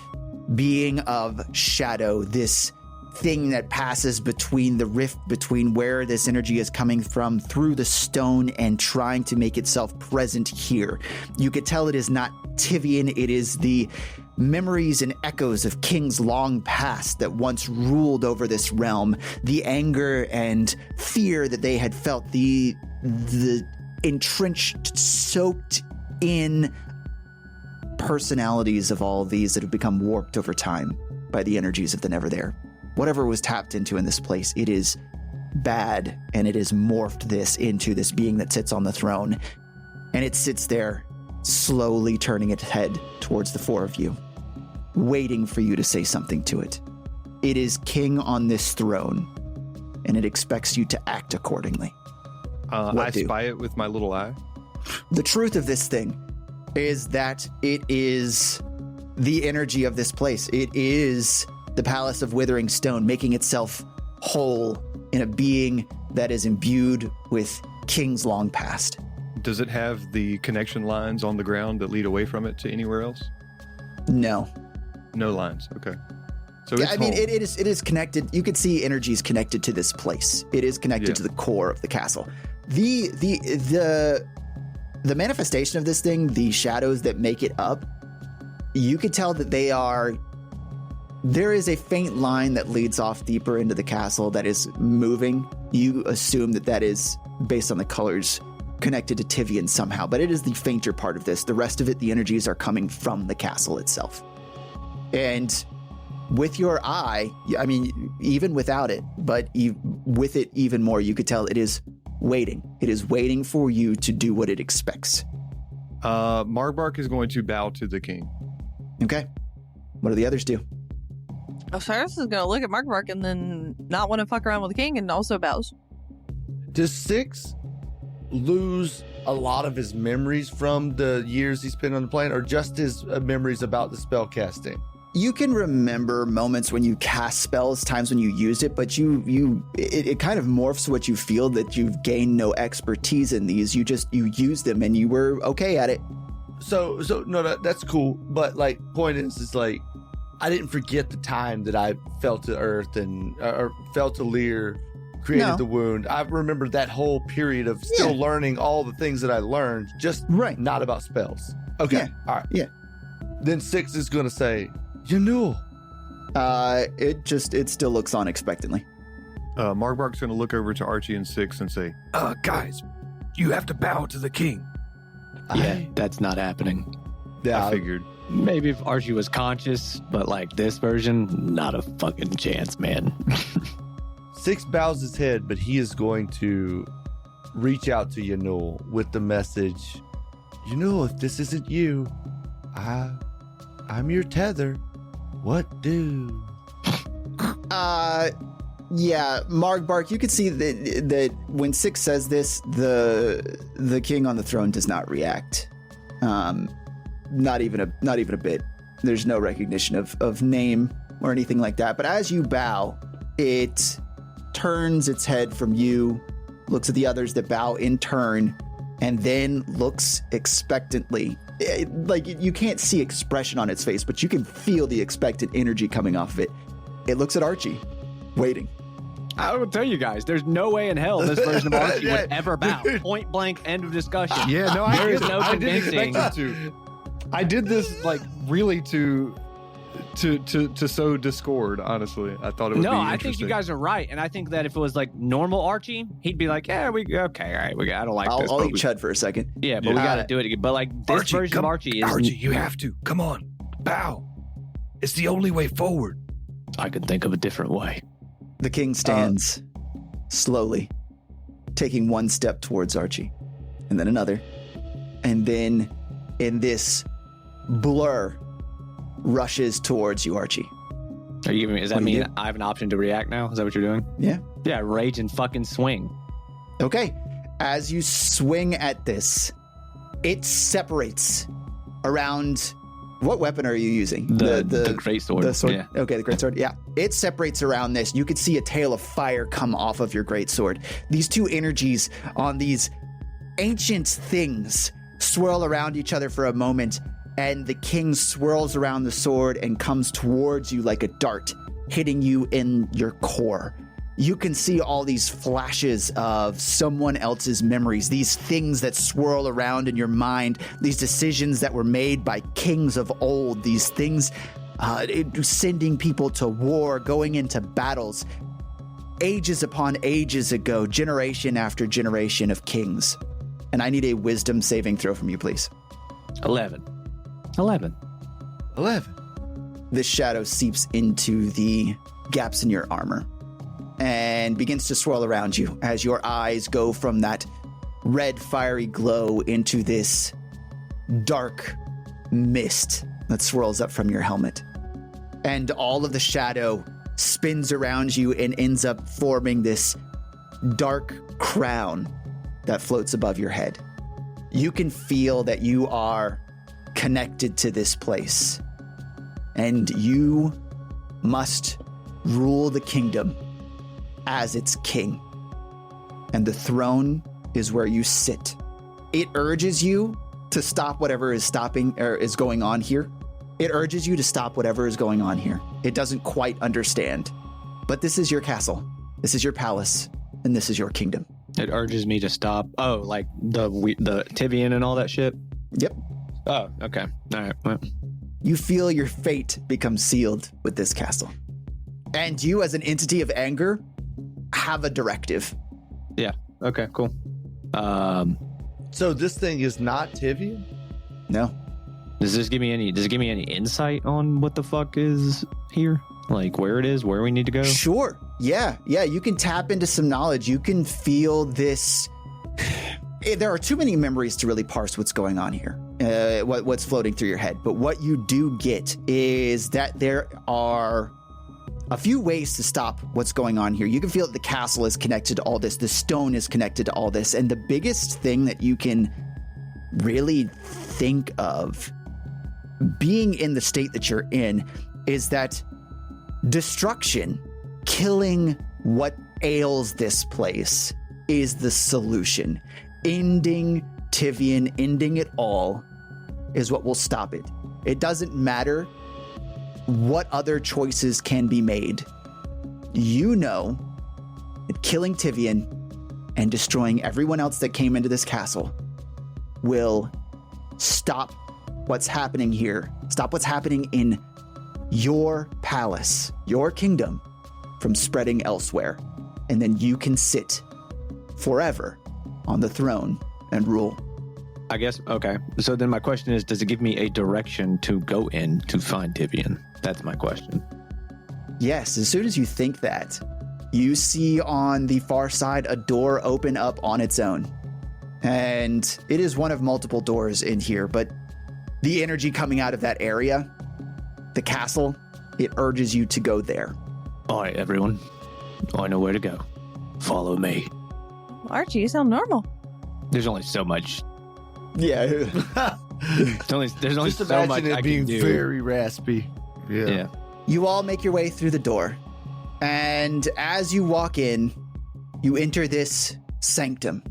[SPEAKER 5] being of shadow, this thing that passes between the rift between where this energy is coming from through the stone and trying to make itself present here. You could tell it is not Tivian, it is the memories and echoes of kings long past that once ruled over this realm, the anger and fear that they had felt, the entrenched, soaked in personalities of all of these that have become warped over time by the energies of the Neverthere. Whatever was tapped into in this place, it is bad, and it has morphed this into this being that sits on the throne, and it sits there slowly turning its head towards the four of you, waiting for you to say something to it. It is king on this throne, and it expects you to act accordingly.
[SPEAKER 3] I spy it with my little eye.
[SPEAKER 5] The truth of this thing is that it is the energy of this place. It is the Palace of Withering Stone making itself whole in a being that is imbued with kings long past.
[SPEAKER 3] Does it have the connection lines on the ground that lead away from it to anywhere else?
[SPEAKER 5] No.
[SPEAKER 3] No lines. Okay. So
[SPEAKER 5] Yeah,
[SPEAKER 3] it's
[SPEAKER 5] I mean,
[SPEAKER 3] home.
[SPEAKER 5] it is connected. You could see energies connected to this place. It is connected to the core of the castle. The manifestation of this thing, the shadows that make it up, you could tell that they are. There is a faint line that leads off deeper into the castle that is moving. You assume that is based on the colors connected to Tivian somehow, but it is the fainter part of this. The rest of it, the energies are coming from the castle itself. And with your eye, I mean, even without it, but with it even more, you could tell it is waiting. It is waiting for you to do what it expects.
[SPEAKER 3] Marbark is going to bow to the king.
[SPEAKER 5] Okay. What do the others do?
[SPEAKER 4] Osiris is going to look at Mark and then not want to fuck around with the king and also bows.
[SPEAKER 1] Does Six lose a lot of his memories from the years he spent on the planet, or just his memories about the spell casting?
[SPEAKER 5] You can remember moments when you cast spells, times when you used it, but it kind of morphs what you feel that you've gained no expertise in these. You use them and you were okay at it.
[SPEAKER 1] So no, that's cool. But like, point is like, I didn't forget the time that I fell to Earth or fell to Lear, created the wound. I remember that whole period of still learning all the things that I learned, just not about spells. Okay, all right.
[SPEAKER 5] Yeah.
[SPEAKER 1] Then Six is gonna say, "You knew."
[SPEAKER 5] It still looks on expectantly.
[SPEAKER 3] Marbark's going to look over to Archie and Six and say,
[SPEAKER 6] Guys, you have to bow to the king.
[SPEAKER 2] Yeah, that's not happening.
[SPEAKER 1] Yeah,
[SPEAKER 3] I figured.
[SPEAKER 2] Maybe if Archie was conscious, but like this version, not a fucking chance, man.
[SPEAKER 1] Six bows his head, but he is going to reach out to Yanul with the message, Yanul, if this isn't you, I'm your tether. What do?
[SPEAKER 5] Yeah, Margbark, you can see that when Six says this, the king on the throne does not react. Not even a bit. There's no recognition of name or anything like that. But as you bow, it turns its head from you, looks at the others that bow in turn, and then looks expectantly. Like, you can't see expression on its face, but you can feel the expectant energy coming off of it. It looks at Archie, waiting.
[SPEAKER 2] I will tell you guys, there's no way in hell this version of Archie
[SPEAKER 1] Yeah.
[SPEAKER 2] would ever bow. Point blank, end of discussion.
[SPEAKER 3] Yeah, no,
[SPEAKER 2] There is
[SPEAKER 3] I
[SPEAKER 2] no
[SPEAKER 3] didn't
[SPEAKER 2] convincing.
[SPEAKER 3] expect it to. I did this like really to sow discord. Honestly, I thought it would be
[SPEAKER 2] No, I
[SPEAKER 3] interesting.
[SPEAKER 2] think you guys are right, and I think that if it was like normal Archie, he'd be like, "Yeah, okay, all right, I don't like this."
[SPEAKER 5] I'll
[SPEAKER 2] but
[SPEAKER 5] eat
[SPEAKER 2] we-
[SPEAKER 5] Chud for a second.
[SPEAKER 2] Yeah, but we
[SPEAKER 3] Yeah.
[SPEAKER 2] gotta do it again. But like this version of Archie is,
[SPEAKER 6] Archie, you have to. Come on. Bow. It's the only way forward.
[SPEAKER 2] I could think of a different way.
[SPEAKER 5] The king stands slowly, taking one step towards Archie, and then another. And then in this blur, rushes towards you, Archie.
[SPEAKER 2] Are you giving me? Does that
[SPEAKER 5] What do you
[SPEAKER 2] mean I have an option to react now? Is that what you're doing?
[SPEAKER 5] Yeah.
[SPEAKER 2] Yeah, rage and fucking swing.
[SPEAKER 5] Okay. As you swing at this, it separates around. What weapon are you using?
[SPEAKER 2] The great sword.
[SPEAKER 5] The sword.
[SPEAKER 2] Yeah.
[SPEAKER 5] Okay, the great sword. Yeah. It separates around this. You could see a tail of fire come off of your great sword. These two energies on these ancient things swirl around each other for a moment, and the king swirls around the sword and comes towards you like a dart, hitting you in your core. You can see all these flashes of someone else's memories, these things that swirl around in your mind, these decisions that were made by kings of old, these things sending people to war, going into battles, ages upon ages ago, generation after generation of kings. And I need a wisdom saving throw from you, please.
[SPEAKER 2] 11.
[SPEAKER 5] This shadow seeps into the gaps in your armor and begins to swirl around you as your eyes go from that red fiery glow into this dark mist that swirls up from your helmet. And all of the shadow spins around you and ends up forming this dark crown that floats above your head. You can feel that you are connected to this place, and you must rule the kingdom as its king. And the throne is where you sit. It urges you to stop whatever is stopping or is going on here. It urges you to stop whatever is going on here. It doesn't quite understand. But this is your castle. This is your palace, and this is your kingdom.
[SPEAKER 2] It urges me to stop. Oh, like the Tivian and all that shit?
[SPEAKER 5] Yep.
[SPEAKER 2] Oh, okay. All right. Well,
[SPEAKER 5] You feel your fate become sealed with this castle. And you, as an entity of anger, have a directive.
[SPEAKER 2] yeah. Okay, cool.
[SPEAKER 1] So this thing is not Tivian?
[SPEAKER 5] No.
[SPEAKER 2] Does it give me any insight on what the fuck is here? Like where it is, where we need to go?
[SPEAKER 5] Sure. Yeah. You can tap into some knowledge. You can feel this. There are too many memories to really parse what's going on here, what's floating through your head. But what you do get is that there are a few ways to stop what's going on here. You can feel that the castle is connected to all this. The stone is connected to all this. And the biggest thing that you can really think of being in the state that you're in is that destruction, killing what ails this place, is the solution. Ending Tivian, ending it all, is what will stop it. It doesn't matter what other choices can be made. You know that killing Tivian and destroying everyone else that came into this castle will stop what's happening here, stop what's happening in your palace, your kingdom, from spreading elsewhere. And then you can sit forever on the throne and rule.
[SPEAKER 2] I guess, okay. So then my question is, does it give me a direction to go in to find Tivian? That's my question.
[SPEAKER 5] Yes, as soon as you think that, you see on the far side a door open up on its own. And it is one of multiple doors in here, but the energy coming out of that area, the castle, it urges you to go there.
[SPEAKER 2] All right, everyone. I know where to go. Follow me.
[SPEAKER 4] Archie, you sound normal.
[SPEAKER 2] There's only so much.
[SPEAKER 5] Yeah.
[SPEAKER 2] There's only
[SPEAKER 1] Just
[SPEAKER 2] so
[SPEAKER 1] imagine
[SPEAKER 2] much
[SPEAKER 1] it
[SPEAKER 2] I
[SPEAKER 1] being
[SPEAKER 2] can do.
[SPEAKER 1] very raspy.
[SPEAKER 2] Yeah.
[SPEAKER 5] You all make your way through the door. And as you walk in, you enter this sanctum.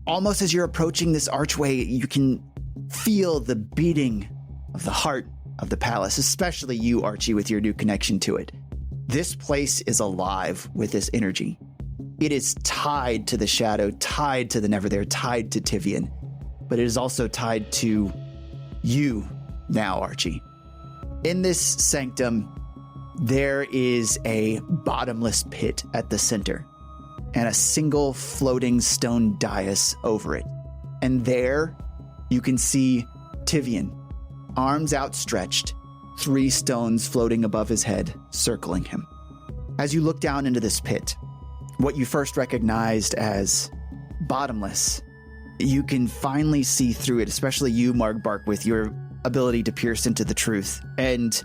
[SPEAKER 5] Almost as you're approaching this archway, you can feel the beating of the heart of the palace, especially you, Archie, with your new connection to it. This place is alive with this energy. It is tied to the shadow, tied to the Neverthere, tied to Tivian, but it is also tied to you now, Archie. In this sanctum, there is a bottomless pit at the center and a single floating stone dais over it. And there you can see Tivian, arms outstretched, 3 stones floating above his head, circling him. As you look down into this pit, what you first recognized as bottomless, you can finally see through it, especially you, Margbark, with your ability to pierce into the truth. And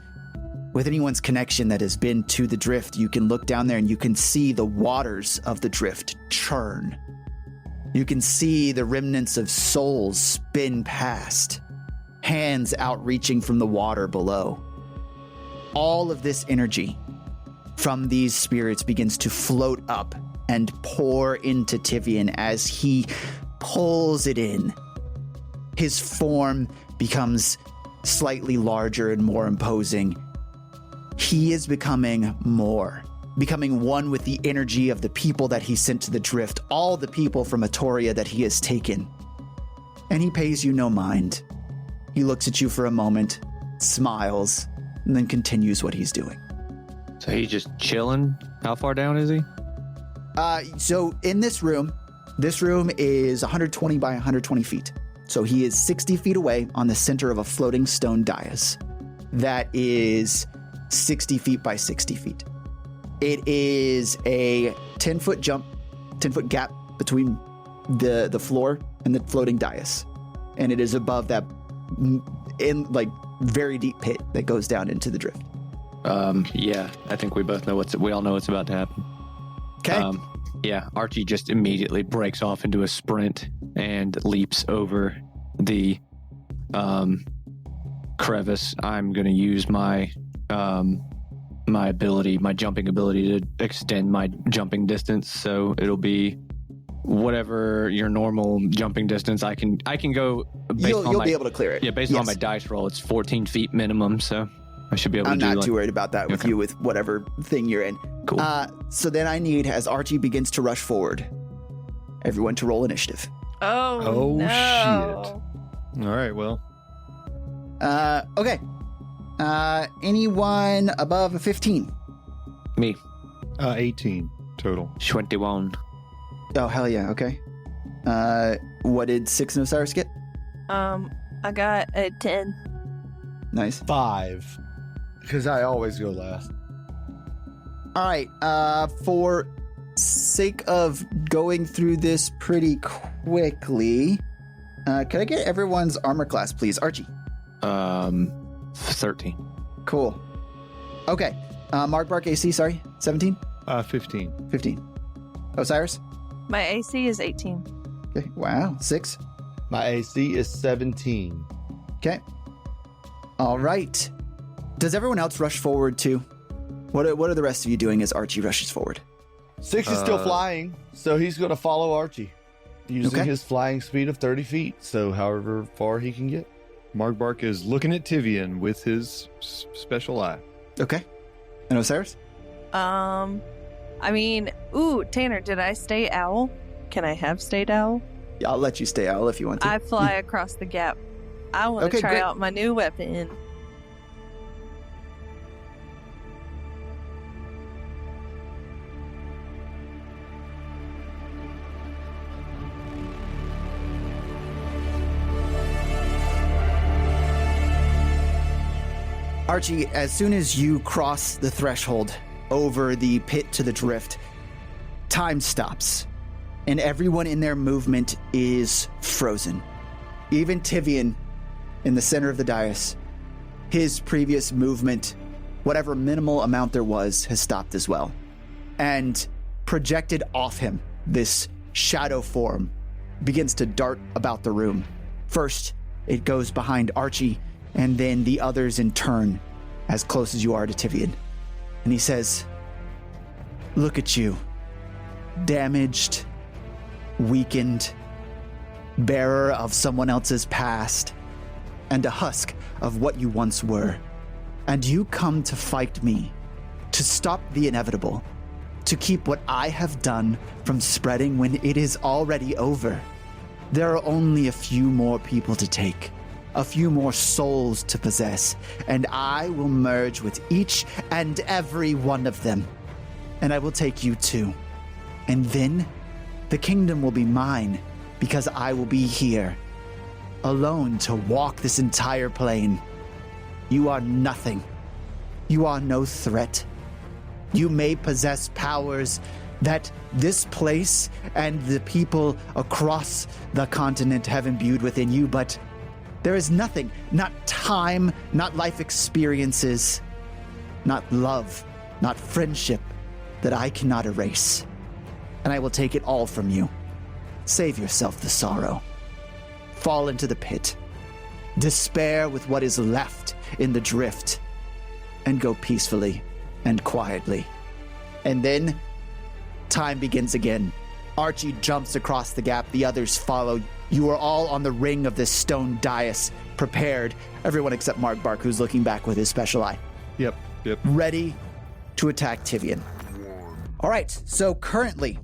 [SPEAKER 5] with anyone's connection that has been to the drift, you can look down there and you can see the waters of the drift churn. You can see the remnants of souls spin past, hands outreaching from the water below. All of this energy from these spirits begins to float up and pour into Tivian as he pulls it in. His form becomes slightly larger and more imposing. He is becoming one with the energy of the people that he sent to the drift, all the people from Atoria that he has taken. And he pays you no mind. He looks at you for a moment, smiles, and then continues what he's doing.
[SPEAKER 2] So he's just chilling? How far down is he?
[SPEAKER 5] So in this room is 120 by 120 feet. So he is 60 feet away on the center of a floating stone dais. That is 60 feet by 60 feet. It is a 10-foot jump, 10-foot gap between the floor and the floating dais. And it is above that in like very deep pit that goes down into the drift.
[SPEAKER 2] Yeah, I think we both know we all know what's about to happen.
[SPEAKER 5] Okay.
[SPEAKER 2] Yeah, Archie just immediately breaks off into a sprint and leaps over the crevice. I'm going to use my my jumping ability to extend my jumping distance. So it'll be whatever your normal jumping distance. I can go based on
[SPEAKER 5] you'll be able to clear it.
[SPEAKER 2] Yeah, based on my dice roll, it's 14 feet minimum. So I should be able to do
[SPEAKER 5] I'm not too worried about that with you with whatever thing you're in.
[SPEAKER 2] Cool.
[SPEAKER 5] So then I need, as Archie begins to rush forward, everyone to roll initiative.
[SPEAKER 4] Oh, no.
[SPEAKER 3] Shit. All right, well.
[SPEAKER 5] Okay. Anyone above a 15?
[SPEAKER 2] Me.
[SPEAKER 3] 18 total.
[SPEAKER 2] 21.
[SPEAKER 5] Oh, hell yeah. Okay. What did 6 and Osiris get?
[SPEAKER 4] I got a 10.
[SPEAKER 5] Nice.
[SPEAKER 1] 5. Because I always go last.
[SPEAKER 5] All right. For sake of going through this pretty quickly, can I get everyone's armor class, please? Archie.
[SPEAKER 2] 13.
[SPEAKER 5] Cool. Okay. Margbark AC, sorry. 17?
[SPEAKER 3] 15.
[SPEAKER 5] 15. Osiris?
[SPEAKER 4] My AC is 18.
[SPEAKER 5] Okay. Wow. 6?
[SPEAKER 1] My AC is 17.
[SPEAKER 5] Okay. All right. Does everyone else rush forward too? What are the rest of you doing as Archie rushes forward?
[SPEAKER 1] 6 is still flying, so he's going to follow Archie using his flying speed of 30 feet. So however far he can get.
[SPEAKER 3] Margbark is looking at Tivian with his special eye.
[SPEAKER 5] Okay. And Osiris?
[SPEAKER 4] I mean, Tanner, did I stay owl? Can I have stayed owl?
[SPEAKER 5] Yeah, I'll let you stay owl if you want to.
[SPEAKER 4] I fly across the gap. I want to try
[SPEAKER 5] great.
[SPEAKER 4] out my new weapon.
[SPEAKER 5] Archie, as soon as you cross the threshold over the pit to the drift, time stops, and everyone in their movement is frozen. Even Tivian, in the center of the dais, his previous movement, whatever minimal amount there was, has stopped as well. And projected off him, this shadow form begins to dart about the room. First, it goes behind Archie, and then the others in turn, as close as you are to Tivian. And he says, "Look at you. Damaged, weakened, bearer of someone else's past, and a husk of what you once were. And you come to fight me, to stop the inevitable, to keep what I have done from spreading when it is already over. There are only a few more people to take, a few more souls to possess, and I will merge with each and every one of them. And I will take you too. And then the kingdom will be mine, because I will be here, alone to walk this entire plane. You are nothing. You are no threat. You may possess powers that this place and the people across the continent have imbued within you, but there is nothing, not time, not life experiences, not love, not friendship, that I cannot erase. And I will take it all from you. Save yourself the sorrow. Fall into the pit. Despair with what is left in the drift. And go peacefully and quietly." And then time begins again. Archie jumps across the gap. The others follow. You are all on the ring of this stone dais, prepared. Everyone except Mark Bark, who's looking back with his special eye.
[SPEAKER 3] Yep.
[SPEAKER 5] Ready to attack Tivian. All right, so currently,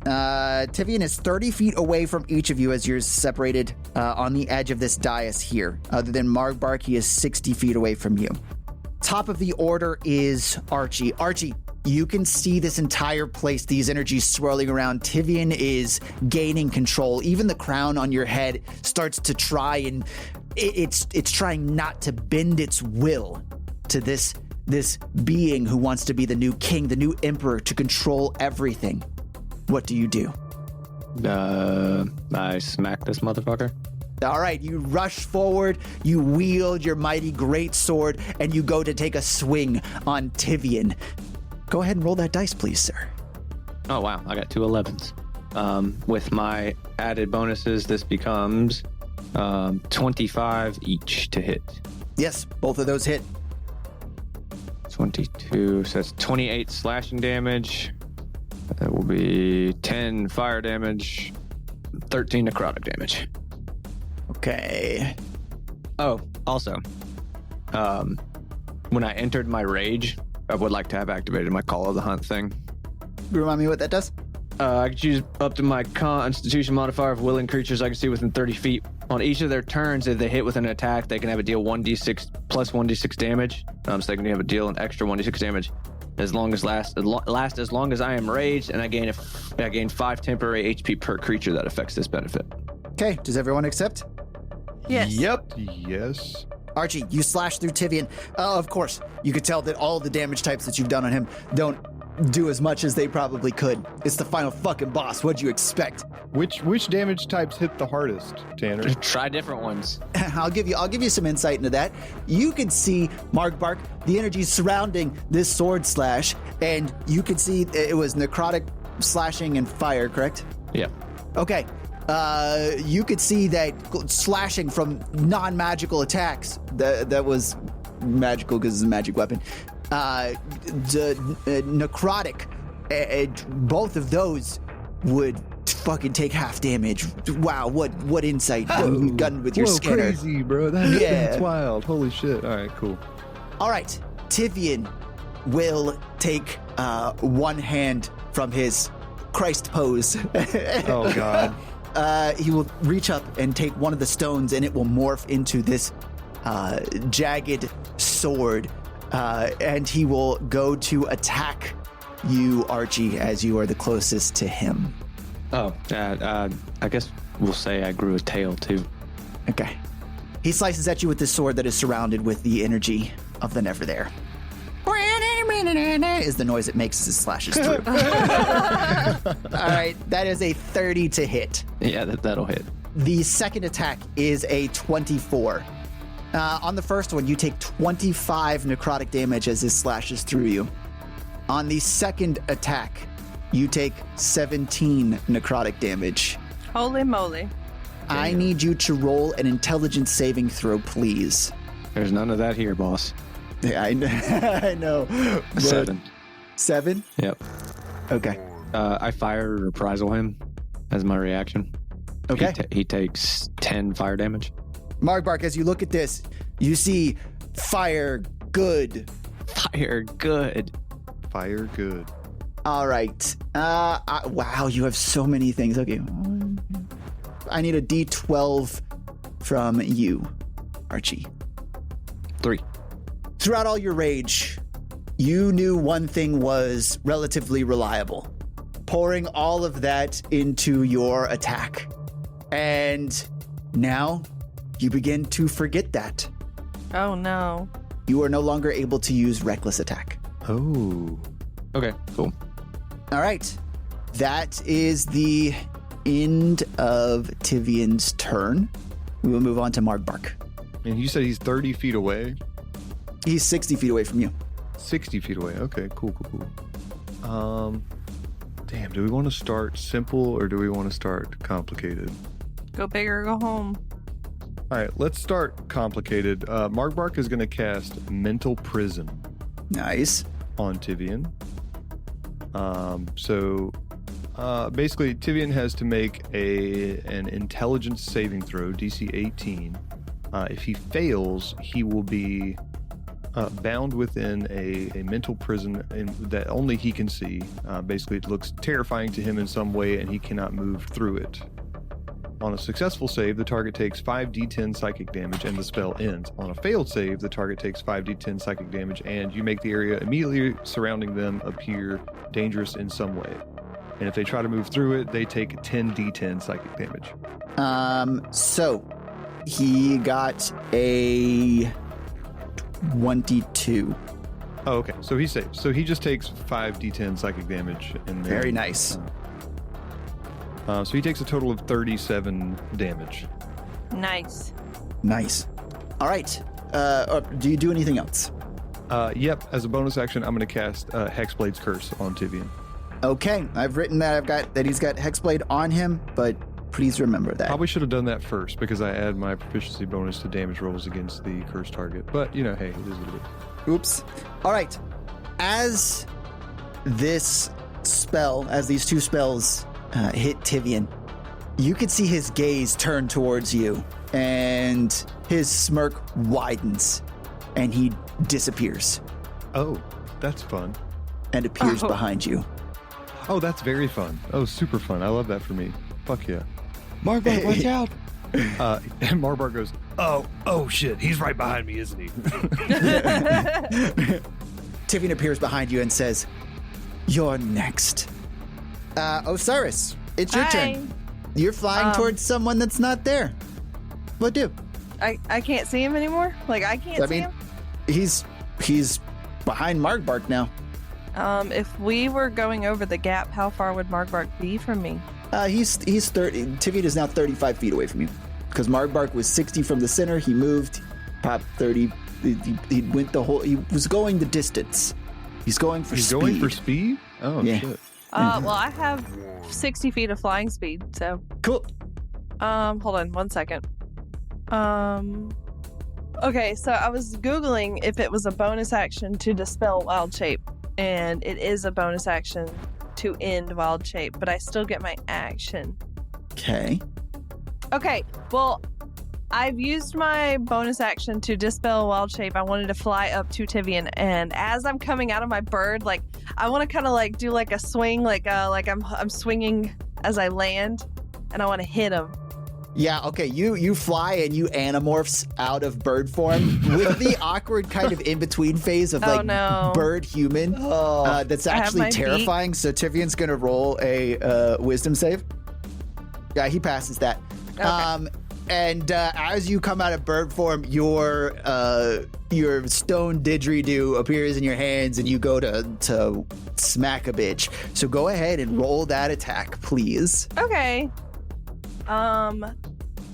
[SPEAKER 5] Tivian is 30 feet away from each of you as you're separated on the edge of this dais here. Other than Margbark, he is 60 feet away from you. Top of the order is Archie. Archie, you can see this entire place, these energies swirling around. Tivian is gaining control. Even the crown on your head starts to try, and it's trying not to bend its will to this being who wants to be the new king, the new emperor, to control everything. What do you do?
[SPEAKER 2] I smack this motherfucker.
[SPEAKER 5] All right, you rush forward, you wield your mighty great sword, and you go to take a swing on Tivian. Go ahead and roll that dice, please, sir.
[SPEAKER 2] Oh, wow. I got 2 11s. With my added bonuses, this becomes 25 each to hit.
[SPEAKER 5] Yes, both of those hit.
[SPEAKER 2] 22, so that's 28 slashing damage. That will be 10 fire damage, 13 necrotic damage.
[SPEAKER 5] Okay.
[SPEAKER 2] Oh, also, when I entered my rage, I would like to have activated my Call of the Hunt thing.
[SPEAKER 5] Remind me what that does?
[SPEAKER 2] I can choose up to my Constitution modifier of willing creatures I can see within 30 feet. On each of their turns, if they hit with an attack, they can have a deal 1d6 plus 1d6 damage. So they can have a deal an extra 1d6 damage. As long as last as long as I am raged, and I gain 5 temporary HP per creature that affects this benefit.
[SPEAKER 5] Okay, does everyone accept?
[SPEAKER 4] Yes.
[SPEAKER 3] Yep. Yes.
[SPEAKER 5] Archie, you slash through Tivian. Of course, you could tell that all the damage types that you've done on him don't do as much as they probably could. It's the final fucking boss. What'd you expect?
[SPEAKER 3] Which damage types hit the hardest, Tanner?
[SPEAKER 2] Try different ones.
[SPEAKER 5] I'll give you some insight into that. You can see Margbark, the energy surrounding this sword slash, and you can see it was necrotic slashing and fire, correct?
[SPEAKER 2] Yeah.
[SPEAKER 5] Okay. You could see that slashing from non-magical attacks. That was magical because it's a magic weapon. Necrotic, both of those would fucking take half damage. Wow, what insight you got with your scanner.
[SPEAKER 3] Crazy, bro. That's wild. Holy shit. All right, cool.
[SPEAKER 5] All right, Tivian will take one hand from his Christ pose.
[SPEAKER 3] Oh, God.
[SPEAKER 5] He will reach up and take one of the stones, and it will morph into this jagged sword. And he will go to attack you, Archie, as you are the closest to him.
[SPEAKER 2] Oh, I guess we'll say I grew a tail too.
[SPEAKER 5] Okay. He slices at you with this sword that is surrounded with the energy of the Neverthere. is the noise it makes as it slashes through. All right, that is a 30 to hit.
[SPEAKER 2] Yeah, that'll hit.
[SPEAKER 5] The second attack is a 24. On the first one, you take 25 necrotic damage as this slashes through you. On the second attack, you take 17 necrotic damage.
[SPEAKER 4] Holy moly.
[SPEAKER 5] I need you to roll an intelligence saving throw, please.
[SPEAKER 2] There's none of that here, boss.
[SPEAKER 5] Yeah, I know. But
[SPEAKER 2] 7.
[SPEAKER 5] 7?
[SPEAKER 2] Yep.
[SPEAKER 5] Okay.
[SPEAKER 2] I fire reprisal him as my reaction.
[SPEAKER 5] Okay.
[SPEAKER 2] He takes 10 fire damage.
[SPEAKER 5] Markbark, as you look at this, you see fire good.
[SPEAKER 2] Fire good.
[SPEAKER 3] Fire good.
[SPEAKER 5] All right. Wow, you have so many things. Okay. I need a D12 from you, Archie.
[SPEAKER 2] 3.
[SPEAKER 5] Throughout all your rage, you knew one thing was relatively reliable. Pouring all of that into your attack. And now you begin to forget that.
[SPEAKER 4] Oh no.
[SPEAKER 5] You are no longer able to use reckless attack.
[SPEAKER 3] Oh.
[SPEAKER 2] Okay, cool.
[SPEAKER 5] All right. That is the end of Tivian's turn. We will move on to Markbark.
[SPEAKER 3] And you said he's 30 feet away?
[SPEAKER 5] He's 60 feet away from you.
[SPEAKER 3] 60 feet away. Okay, cool. Damn, do we want to start simple or do we want to start complicated?
[SPEAKER 4] Go big or go home.
[SPEAKER 3] All right, let's start complicated. Markbark is going to cast Mental Prison
[SPEAKER 5] Nice.
[SPEAKER 3] on Tivian. Basically, Tivian has to make an intelligence saving throw, DC 18. If he fails, he will be bound within a mental prison that only he can see. Basically, it looks terrifying to him in some way, and he cannot move through it. On a successful save, the target takes 5d10 psychic damage, and the spell ends. On a failed save, the target takes 5d10 psychic damage, and you make the area immediately surrounding them appear dangerous in some way. And if they try to move through it, they take 10d10 psychic damage.
[SPEAKER 5] So he got a 22.
[SPEAKER 3] Oh, okay. So he's safe. So he just takes 5d10 psychic damage. And then,
[SPEAKER 5] Very nice.
[SPEAKER 3] So he takes a total of 37 damage.
[SPEAKER 4] Nice.
[SPEAKER 5] Nice. All right. Do you do anything else?
[SPEAKER 3] Yep. As a bonus action, I'm going to cast Hexblade's Curse on Tivian.
[SPEAKER 5] Okay. I've written that he's got Hexblade on him, but please remember that.
[SPEAKER 3] Probably should have done that first because I add my proficiency bonus to damage rolls against the cursed target. But, hey, it is what it is.
[SPEAKER 5] Oops. All right. As these two spells hit Tivian, you could see his gaze turn towards you, and his smirk widens, and he disappears
[SPEAKER 3] Oh, that's fun.
[SPEAKER 5] and appears behind you.
[SPEAKER 3] Oh, that's very fun. Oh, super fun. I love that for me. Fuck yeah.
[SPEAKER 2] Markbark, watch out.
[SPEAKER 3] And Marbar goes,
[SPEAKER 6] Oh shit, he's right behind me, isn't he?
[SPEAKER 5] Tivian appears behind you and says, "You're next." Osiris, it's your
[SPEAKER 4] Hi.
[SPEAKER 5] turn. You're flying towards someone that's not there. What do?
[SPEAKER 4] I can't see him anymore? Like, I can't see him?
[SPEAKER 5] He's behind Markbark now.
[SPEAKER 4] If we were going over the gap, how far would Markbark be from me?
[SPEAKER 5] He's 30. Tivian is now 35 feet away from you. Because Markbark was 60 from the center. He moved, popped 30. He went he was going the distance. He's going for speed.
[SPEAKER 3] going for speed? Oh,
[SPEAKER 5] Yeah.
[SPEAKER 3] shit.
[SPEAKER 4] Well, I have 60 feet of flying speed, so.
[SPEAKER 5] Cool.
[SPEAKER 4] Hold on 1 second. Okay, so I was Googling if it was a bonus action to dispel wild shape, and it is a bonus action to end wild shape, but I still get my action.
[SPEAKER 5] Okay.
[SPEAKER 4] Okay, well, I've used my bonus action to dispel wild shape. I wanted to fly up to Tivian, and as I'm coming out of my bird, like, I want to kind of like do like a swing, like I'm swinging as I land, and I want to hit him.
[SPEAKER 5] Yeah, okay. You fly and you anamorphs out of bird form with the awkward kind of in-between phase of like bird human. That's actually terrifying. So Tivian's gonna roll a wisdom save. Yeah, he passes that.
[SPEAKER 4] Okay.
[SPEAKER 5] And as you come out of bird form, your stone didgeridoo appears in your hands, and you go to smack a bitch. So go ahead and roll that attack, please.
[SPEAKER 4] Okay.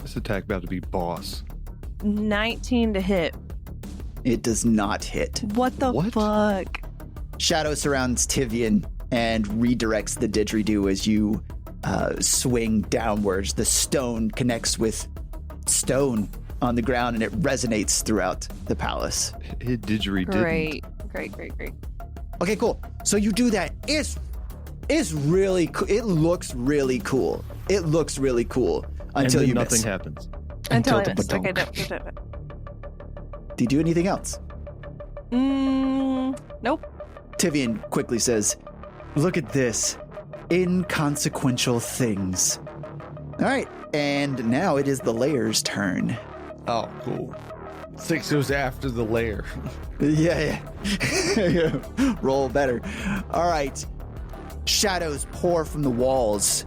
[SPEAKER 3] This attack about to be boss.
[SPEAKER 4] 19 to hit.
[SPEAKER 5] It does not hit.
[SPEAKER 4] What the fuck?
[SPEAKER 5] Shadow surrounds Tivian and redirects the didgeridoo as you swing downwards. The stone connects with stone on the ground, and it resonates throughout the palace.
[SPEAKER 3] It didgeridoo.
[SPEAKER 4] Great.
[SPEAKER 5] Okay, cool. So you do that. It's really cool. It looks really cool. Until
[SPEAKER 3] and
[SPEAKER 5] you
[SPEAKER 3] nothing
[SPEAKER 5] miss.
[SPEAKER 3] happens.
[SPEAKER 4] Until I
[SPEAKER 2] the
[SPEAKER 4] missed. Okay,
[SPEAKER 2] badonk.
[SPEAKER 4] no.
[SPEAKER 5] Do you do anything else?
[SPEAKER 4] Nope.
[SPEAKER 5] Tivian quickly says, "Look at this. Inconsequential things." All right. And now it is the layer's turn.
[SPEAKER 1] Oh, cool. 6 goes after the lair.
[SPEAKER 5] Yeah. Roll better. All right. Shadows pour from the walls.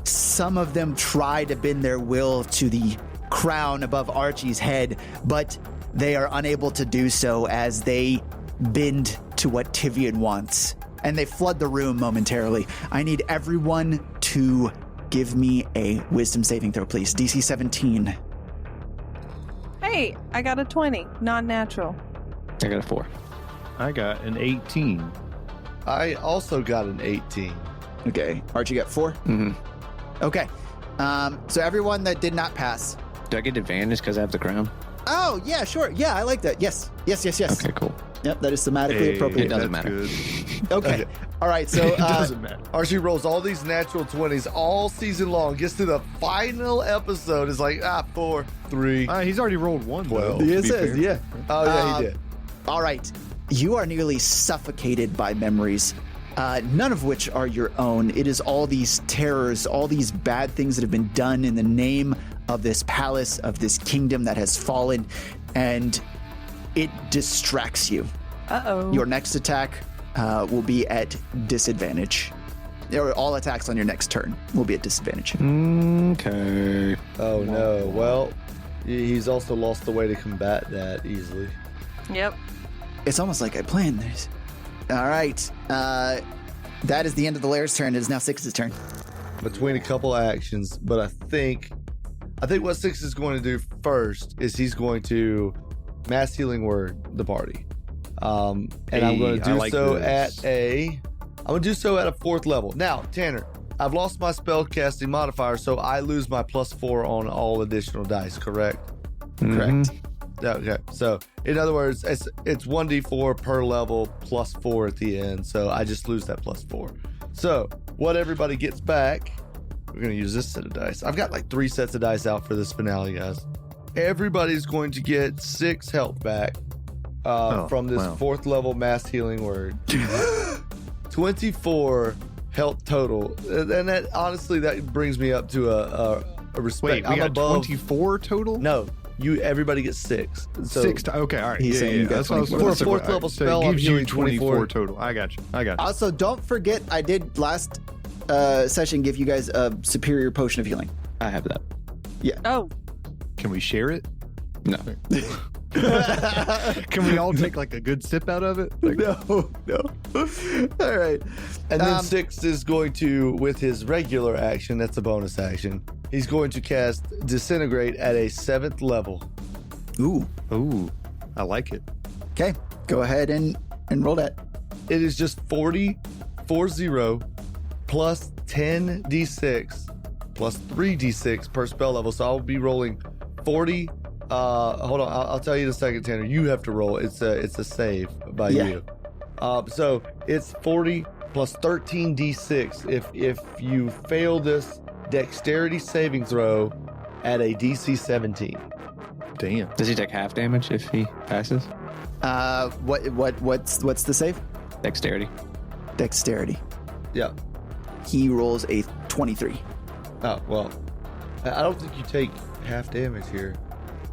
[SPEAKER 5] Some of them try to bend their will to the crown above Archie's head, but they are unable to do so as they bend to what Tivian wants. And they flood the room momentarily. I need everyone to give me a wisdom saving throw, please. DC 17.
[SPEAKER 4] Hey, I got a 20. Non-natural.
[SPEAKER 2] I got a 4.
[SPEAKER 3] I got an 18.
[SPEAKER 1] I also got an 18.
[SPEAKER 5] Okay. Archie got 4?
[SPEAKER 2] Mm-hmm.
[SPEAKER 5] Okay. So everyone that did not pass.
[SPEAKER 2] Do I get advantage because I have the crown?
[SPEAKER 5] Oh, yeah, sure. Yeah, I like that. Yes.
[SPEAKER 2] Okay, cool.
[SPEAKER 5] Yep, that is thematically
[SPEAKER 2] It
[SPEAKER 5] appropriate.
[SPEAKER 2] doesn't
[SPEAKER 3] that's
[SPEAKER 2] matter.
[SPEAKER 3] Good.
[SPEAKER 5] Okay. All right, so
[SPEAKER 3] It doesn't matter.
[SPEAKER 1] Archie rolls all these natural 20s all season long, gets to the final episode, is like, 4, 3.
[SPEAKER 3] He's already rolled one, though.
[SPEAKER 1] 12.
[SPEAKER 3] to
[SPEAKER 5] Yes,
[SPEAKER 3] be
[SPEAKER 5] yes,
[SPEAKER 3] fair.
[SPEAKER 5] yeah.
[SPEAKER 1] Oh, yeah, he did.
[SPEAKER 5] All right. You are nearly suffocated by memories, none of which are your own. It is all these terrors, all these bad things that have been done in the name of this palace, of this kingdom that has fallen, and it distracts you.
[SPEAKER 4] Uh-oh.
[SPEAKER 5] Your next attack will be at disadvantage. Or all attacks on your next turn will be at disadvantage.
[SPEAKER 2] Okay.
[SPEAKER 1] Oh, no. Well, he's also lost the way to combat that easily.
[SPEAKER 4] Yep.
[SPEAKER 5] It's almost like I planned this. All right. That is the end of the Lair's turn. It is now Six's turn.
[SPEAKER 1] Between a couple actions, but I think what Six is going to do first is he's going to mass healing word the party. And I'm going to do
[SPEAKER 3] like
[SPEAKER 1] so
[SPEAKER 3] this.
[SPEAKER 1] I'm going to do so at a 4th level. Now, Tanner, I've lost my spell casting modifier, so I lose my +4 on all additional dice, correct?
[SPEAKER 5] Correct.
[SPEAKER 1] Okay. So, in other words, it's 1d4 per level +4 at the end. So I just lose that +4. So what everybody gets back, we're going to use this set of dice. I've got like 3 sets of dice out for this finale, guys. Everybody's going to get 6 health back from this 4th level mass healing word. 24 health total. And that honestly, that brings me up to a respect.
[SPEAKER 3] Wait, we
[SPEAKER 1] I'm
[SPEAKER 3] got
[SPEAKER 1] above
[SPEAKER 3] 24 total?
[SPEAKER 1] No. Everybody gets 6. So
[SPEAKER 3] 6. Okay, all right.
[SPEAKER 5] He's saying you got
[SPEAKER 3] That's what I was
[SPEAKER 5] 24.
[SPEAKER 3] supposed to
[SPEAKER 1] For a
[SPEAKER 3] say.
[SPEAKER 1] 4th level
[SPEAKER 3] So
[SPEAKER 1] spell,
[SPEAKER 3] it
[SPEAKER 1] I'm
[SPEAKER 3] gives you
[SPEAKER 1] healing
[SPEAKER 3] 24 total. I got you.
[SPEAKER 5] Also, don't forget, I did last session give you guys a superior potion of healing.
[SPEAKER 2] I have that.
[SPEAKER 4] Oh,
[SPEAKER 3] Can we share it?
[SPEAKER 2] No.
[SPEAKER 3] Can we all take like a good sip out of it? Like,
[SPEAKER 5] No. All right.
[SPEAKER 1] And then 6 is going to, with his regular action, that's a bonus action, he's going to cast Disintegrate at a 7th level.
[SPEAKER 5] Ooh.
[SPEAKER 3] I like it.
[SPEAKER 5] Okay. Go ahead and roll that.
[SPEAKER 1] It is just 40 plus 10d6 plus 3d6 per spell level. So I'll be rolling 40. Hold on. I'll tell you in a second, Tanner. You have to roll. It's a save by you. So it's 40 plus 13d6 if you fail this dexterity saving throw at a DC 17.
[SPEAKER 3] Damn.
[SPEAKER 2] Does he take half damage if he passes?
[SPEAKER 5] What's the save?
[SPEAKER 2] Dexterity.
[SPEAKER 5] Dexterity.
[SPEAKER 1] Yeah.
[SPEAKER 5] He rolls a 23.
[SPEAKER 1] Oh, well. I don't think you take half damage here.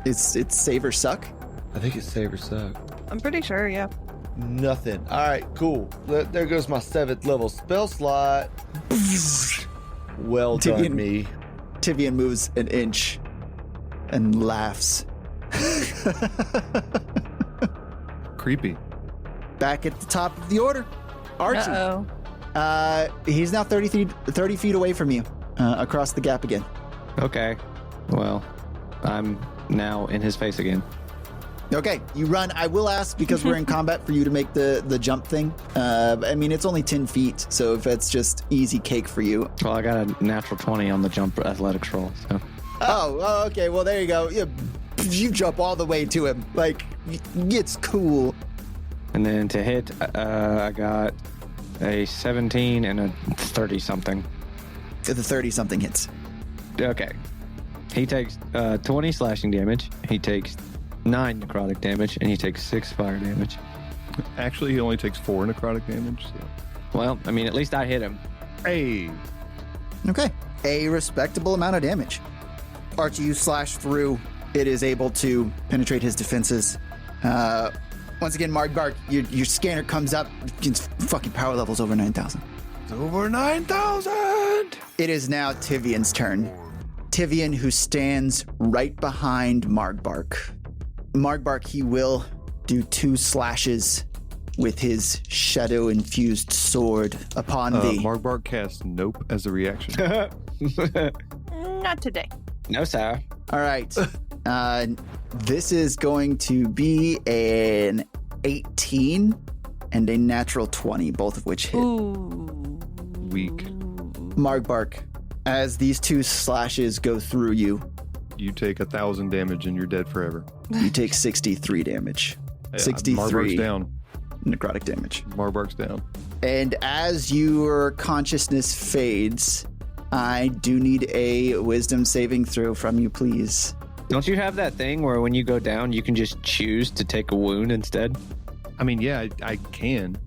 [SPEAKER 5] It's save or suck.
[SPEAKER 1] I think it's save or suck.
[SPEAKER 4] I'm pretty sure, yeah.
[SPEAKER 1] Nothing. All right, cool. There goes my 7th level spell slot. Well done,
[SPEAKER 5] Tivian.
[SPEAKER 1] me.
[SPEAKER 5] Tivian moves an inch and laughs.
[SPEAKER 3] Creepy.
[SPEAKER 5] Back at the top of the order, Archie.
[SPEAKER 4] Uh-oh.
[SPEAKER 5] He's now 30 feet away from you, across the gap again.
[SPEAKER 2] Okay. Well, I'm now in his face again.
[SPEAKER 5] Okay, you run. I will ask, because we're in combat, for you to make the jump thing. I mean, it's only 10 feet, so if it's just easy cake for you.
[SPEAKER 2] Well, I got a natural 20 on the jump athletics roll, so.
[SPEAKER 5] Oh, okay. Well, there you go. You jump all the way to him. Like, it's cool.
[SPEAKER 2] And then to hit, I got a 17 and a 30-something.
[SPEAKER 5] The 30-something hits.
[SPEAKER 2] Okay. He takes 20 slashing damage. He takes 9 necrotic damage, and he takes 6 fire damage.
[SPEAKER 3] Actually, he only takes 4 necrotic damage. So.
[SPEAKER 2] Well, I mean, at least I hit him.
[SPEAKER 3] Hey.
[SPEAKER 5] Okay. A respectable amount of damage. Archie, you slash through. It is able to penetrate his defenses. Once again, Margbark, your scanner comes up. Its fucking power level's over 9,000.
[SPEAKER 6] It's over 9,000.
[SPEAKER 5] It is now Tivian's turn. Tivian, who stands right behind Margbark. Margbark, he will do 2 slashes with his shadow-infused sword upon thee.
[SPEAKER 3] Margbark casts Nope as a reaction.
[SPEAKER 4] Not today.
[SPEAKER 2] No, sir.
[SPEAKER 5] All right. This is going to be an 18 and a natural 20, both of which hit.
[SPEAKER 4] Ooh.
[SPEAKER 3] Weak.
[SPEAKER 5] Margbark, as these 2 slashes go through you,
[SPEAKER 3] You take 1,000 damage and you're dead forever.
[SPEAKER 5] you take 63 damage.
[SPEAKER 3] Yeah,
[SPEAKER 5] 63
[SPEAKER 3] Margbark's down.
[SPEAKER 5] necrotic damage.
[SPEAKER 3] Margbark's down.
[SPEAKER 5] And as your consciousness fades, I do need a wisdom saving throw from you, please.
[SPEAKER 2] Don't you have that thing where when you go down, you can just choose to take a wound instead?
[SPEAKER 3] I mean, yeah, I can.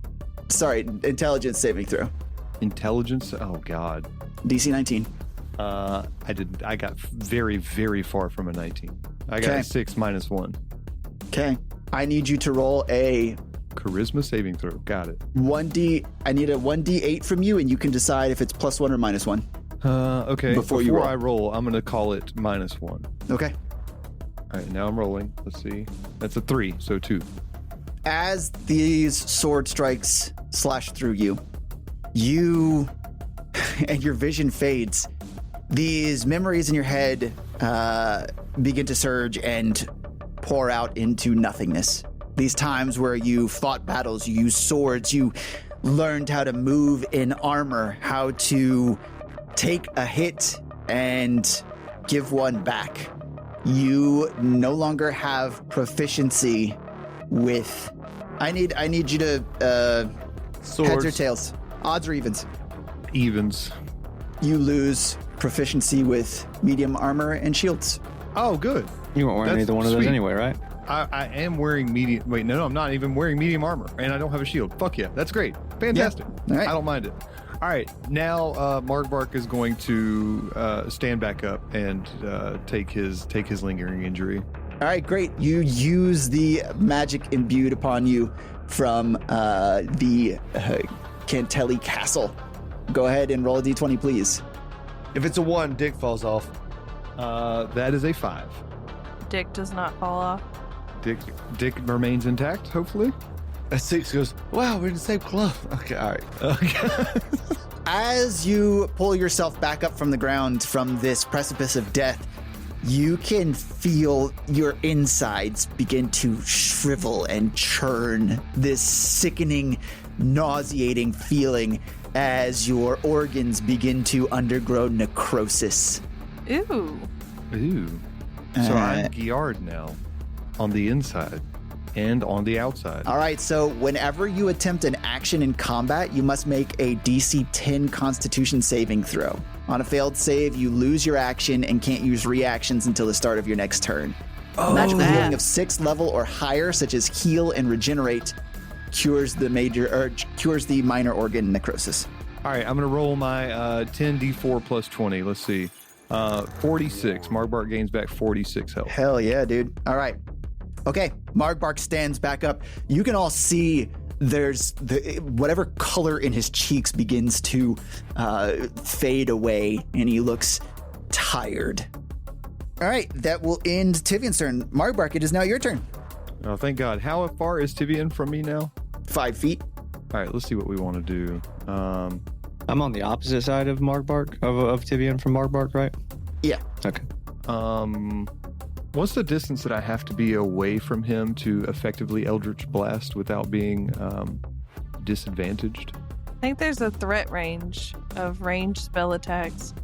[SPEAKER 5] Sorry, intelligence saving throw.
[SPEAKER 3] Intelligence? Oh, God.
[SPEAKER 5] DC 19.
[SPEAKER 3] I got very, very far from a 19. I got
[SPEAKER 5] Okay.
[SPEAKER 3] a 6 minus 1.
[SPEAKER 5] Okay. I need you to roll a
[SPEAKER 3] Charisma saving throw. Got it.
[SPEAKER 5] 1D. I need a 1D8 from you, and you can decide if it's +1 or -1.
[SPEAKER 3] Okay.
[SPEAKER 5] Before you roll.
[SPEAKER 3] I roll, I'm going to call it -1.
[SPEAKER 5] Okay.
[SPEAKER 3] All right, now I'm rolling. Let's see. That's a 3, so 2.
[SPEAKER 5] As these sword strikes slash through you, you and your vision fades. These memories in your head begin to surge and pour out into nothingness. These times where you fought battles, you used swords, you learned how to move in armor, how to take a hit and give one back. You no longer have proficiency with... I need you to heads or
[SPEAKER 1] Swords.
[SPEAKER 5] tails, odds or evens.
[SPEAKER 3] Evens.
[SPEAKER 5] You lose proficiency with medium armor and shields.
[SPEAKER 3] Oh, good.
[SPEAKER 2] You weren't wearing
[SPEAKER 3] That's
[SPEAKER 2] either one of those
[SPEAKER 3] sweet.
[SPEAKER 2] anyway, right?
[SPEAKER 3] I am wearing medium... Wait, no, I'm not even wearing medium armor, and I don't have a shield. Fuck yeah, that's great. Fantastic.
[SPEAKER 5] All right.
[SPEAKER 3] I don't mind it. All right, now Margbark is going to stand back up and take his lingering injury.
[SPEAKER 5] All right, great. You use the magic imbued upon you from the Cantelli Castle. Go ahead and roll a d20, please.
[SPEAKER 1] If it's a 1, dick falls off.
[SPEAKER 3] That is a 5.
[SPEAKER 4] Dick does not fall off.
[SPEAKER 3] Dick remains intact, hopefully.
[SPEAKER 1] A 6 goes, wow, we're in the same club. Okay, all right.
[SPEAKER 3] Okay.
[SPEAKER 5] As you pull yourself back up from the ground from this precipice of death, you can feel your insides begin to shrivel and churn. This sickening, nauseating feeling as your organs begin to undergo necrosis.
[SPEAKER 4] Ooh.
[SPEAKER 3] Ooh. So I'm Giard now, on the inside and on the outside.
[SPEAKER 5] All right, so whenever you attempt an action in combat, you must make a DC 10 Constitution saving throw. On a failed save, you lose your action and can't use reactions until the start of your next turn. Magical
[SPEAKER 4] bad.
[SPEAKER 5] healing of 6th level or higher, such as heal and regenerate, cures the minor organ necrosis.
[SPEAKER 3] All right, I'm going to roll my 10d4 plus 20. Let's see. 46. Margbark gains back 46 health.
[SPEAKER 5] Hell yeah, dude. All right. Okay, Margbark stands back up. You can all see there's whatever color in his cheeks begins to fade away, and he looks tired. All right, that will end Tivian's turn. Marbark, it is now your turn.
[SPEAKER 3] Oh, thank God. How far is Tivian from me now?
[SPEAKER 5] 5 feet.
[SPEAKER 3] All right, let's see what we want to do.
[SPEAKER 2] I'm on the opposite side of Marbark, of Tivian from Marbark, right?
[SPEAKER 5] Yeah.
[SPEAKER 2] Okay.
[SPEAKER 3] What's the distance that I have to be away from him to effectively Eldritch Blast without being disadvantaged?
[SPEAKER 4] I think there's a threat range of ranged spell attacks.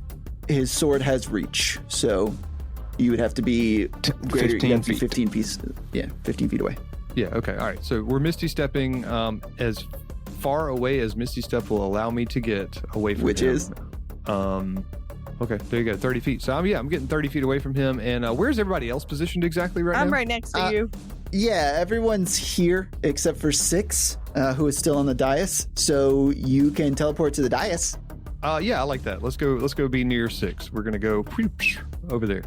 [SPEAKER 5] His sword has reach, so you would have to be greater.
[SPEAKER 2] 15
[SPEAKER 5] you have to be
[SPEAKER 2] feet.
[SPEAKER 5] 15 feet. Yeah, 15 feet away.
[SPEAKER 3] Yeah, okay. All right. So we're Misty Stepping as far away as Misty Step will allow me to get away from
[SPEAKER 5] Which
[SPEAKER 3] him.
[SPEAKER 5] is?
[SPEAKER 3] Okay, there you go, 30 feet. So I'm getting 30 feet away from him. And where's everybody else positioned exactly right now?
[SPEAKER 4] I'm right next to you.
[SPEAKER 5] Yeah, everyone's here except for 6, who is still on the dais. So you can teleport to the dais.
[SPEAKER 3] Yeah, I like that. Let's go be near 6. We're gonna go over there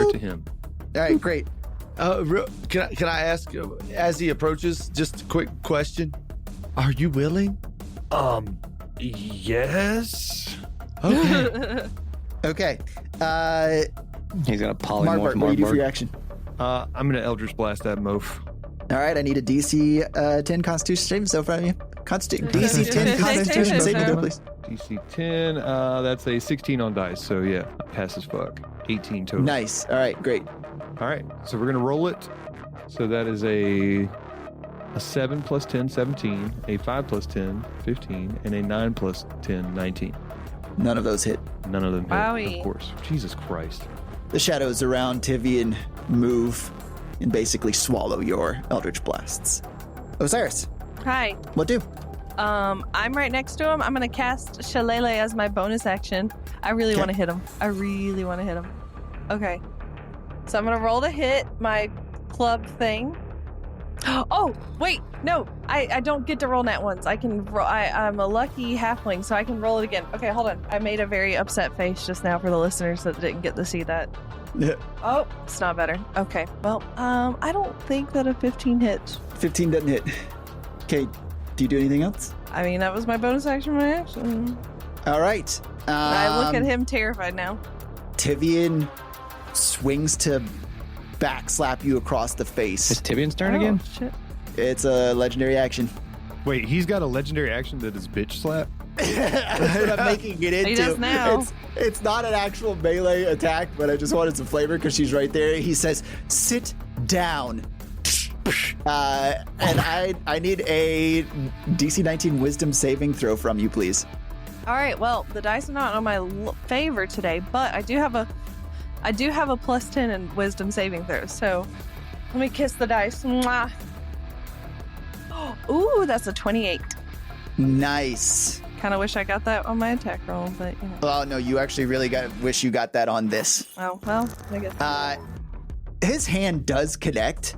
[SPEAKER 3] to him.
[SPEAKER 5] All right, great.
[SPEAKER 1] Can I ask, as he approaches, just a quick question? Are you willing?
[SPEAKER 6] Yes.
[SPEAKER 1] Okay.
[SPEAKER 5] Okay.
[SPEAKER 2] He's gonna polymorph
[SPEAKER 5] Marbark, what do you do for your
[SPEAKER 2] Marbark.
[SPEAKER 5] action?
[SPEAKER 3] I'm gonna Eldritch Blast that moaf.
[SPEAKER 5] All right, I need a DC 10 Constitution saving throw from you. DC 10
[SPEAKER 4] Constitution
[SPEAKER 5] Constitution saving throw,
[SPEAKER 4] throw.
[SPEAKER 5] please.
[SPEAKER 3] DC 10, that's a 16 on dice. So yeah, pass as fuck. 18 total.
[SPEAKER 5] Nice. All right, great.
[SPEAKER 3] All right, so we're gonna roll it. So that is a 7 plus 10, 17, a 5 plus 10, 15, and a 9 plus 10, 19.
[SPEAKER 5] None of those hit.
[SPEAKER 3] None of them hit,
[SPEAKER 4] Wowie.
[SPEAKER 3] of course. Jesus Christ.
[SPEAKER 5] The shadows around Tivian move and basically swallow your Eldritch Blasts. Osiris,
[SPEAKER 4] Hi.
[SPEAKER 5] what do?
[SPEAKER 4] I'm right next to him. I'm gonna cast Shillelagh as my bonus action. I really
[SPEAKER 5] Okay.
[SPEAKER 4] want to hit him. Okay. So I'm gonna roll to hit my club thing. Oh wait, no, I don't get to roll nat ones. I can roll. I'm a lucky halfling, so I can roll it again. Okay, hold on. I made a very upset face just now for the listeners that didn't get to see that. Oh, it's not better. Okay, well, I don't think that a 15 hits.
[SPEAKER 5] 15 doesn't hit. Okay, do you do anything else?
[SPEAKER 4] I mean, that was my bonus action, my action.
[SPEAKER 5] All right.
[SPEAKER 4] I look at him terrified now.
[SPEAKER 5] Tivian swings to backslap you across the face.
[SPEAKER 2] It's Tivian's turn again?
[SPEAKER 4] Oh, shit.
[SPEAKER 5] It's a legendary action.
[SPEAKER 3] Wait, he's got a legendary action that is bitch slap?
[SPEAKER 5] That's what I'm making it into.
[SPEAKER 4] He does now.
[SPEAKER 5] It's not an actual melee attack, but I just wanted some flavor because she's right there. He says, "Sit down." And I need a DC 19 Wisdom saving throw from you, please.
[SPEAKER 4] All right. Well, the dice are not on my favor today, but I do have a plus 10 in Wisdom saving throws. So let me kiss the dice. Mwah. Ooh, that's a 28.
[SPEAKER 5] Nice.
[SPEAKER 4] Kind of wish I got that on my attack roll, but you know.
[SPEAKER 5] Oh no, you actually really wish you got that on this.
[SPEAKER 4] Oh well, I guess.
[SPEAKER 5] His hand does connect,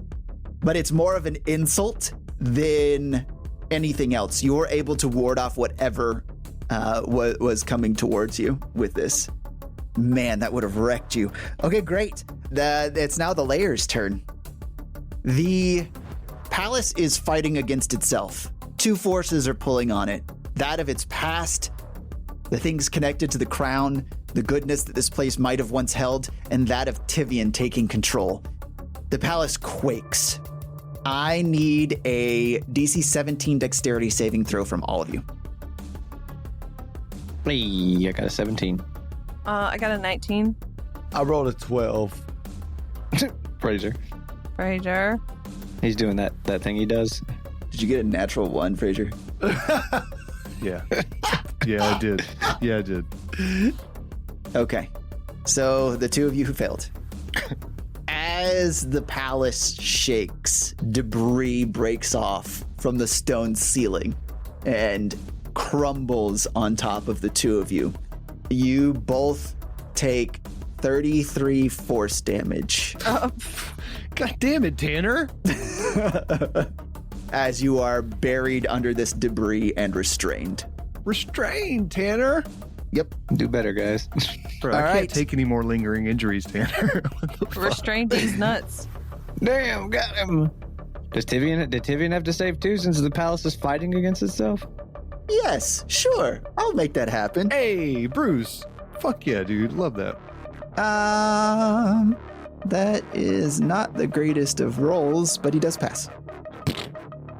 [SPEAKER 5] but it's more of an insult than anything else. You're able to ward off whatever was coming towards you with this. Man, that would have wrecked you. Okay, great. It's now the Layer's turn. The palace is fighting against itself. Two forces are pulling on it. That of its past, the things connected to the crown, the goodness that this place might have once held, and that of Tivian taking control. The palace quakes. I need a DC 17 dexterity saving throw from all of you.
[SPEAKER 2] Hey, I got a 17.
[SPEAKER 4] I got a 19.
[SPEAKER 1] I rolled a 12.
[SPEAKER 2] Fraser.
[SPEAKER 4] Fraser.
[SPEAKER 2] He's doing that thing he does.
[SPEAKER 5] Did you get a natural 1, Fraser?
[SPEAKER 3] Yeah. Yeah, I did. Yeah, I did.
[SPEAKER 5] Okay. So the two of you who failed. As the palace shakes, debris breaks off from the stone ceiling and crumbles on top of the two of you. You both take 33 force damage
[SPEAKER 3] God damn it, Tanner.
[SPEAKER 5] as you are buried under this debris and restrained.
[SPEAKER 3] Restrained, Tanner.
[SPEAKER 5] Yep.
[SPEAKER 2] Do better, guys.
[SPEAKER 3] Bro, I
[SPEAKER 5] All
[SPEAKER 3] can't
[SPEAKER 5] right.
[SPEAKER 3] take any more lingering injuries, Tanner. What the fuck?
[SPEAKER 4] Restrain these nuts.
[SPEAKER 2] Damn, got him. Did Tivian have to save too, since the palace is fighting against itself?
[SPEAKER 5] Yes, sure. I'll make that happen.
[SPEAKER 3] Hey, Bruce. Fuck yeah, dude. Love that.
[SPEAKER 5] That is not the greatest of rolls, but he does pass.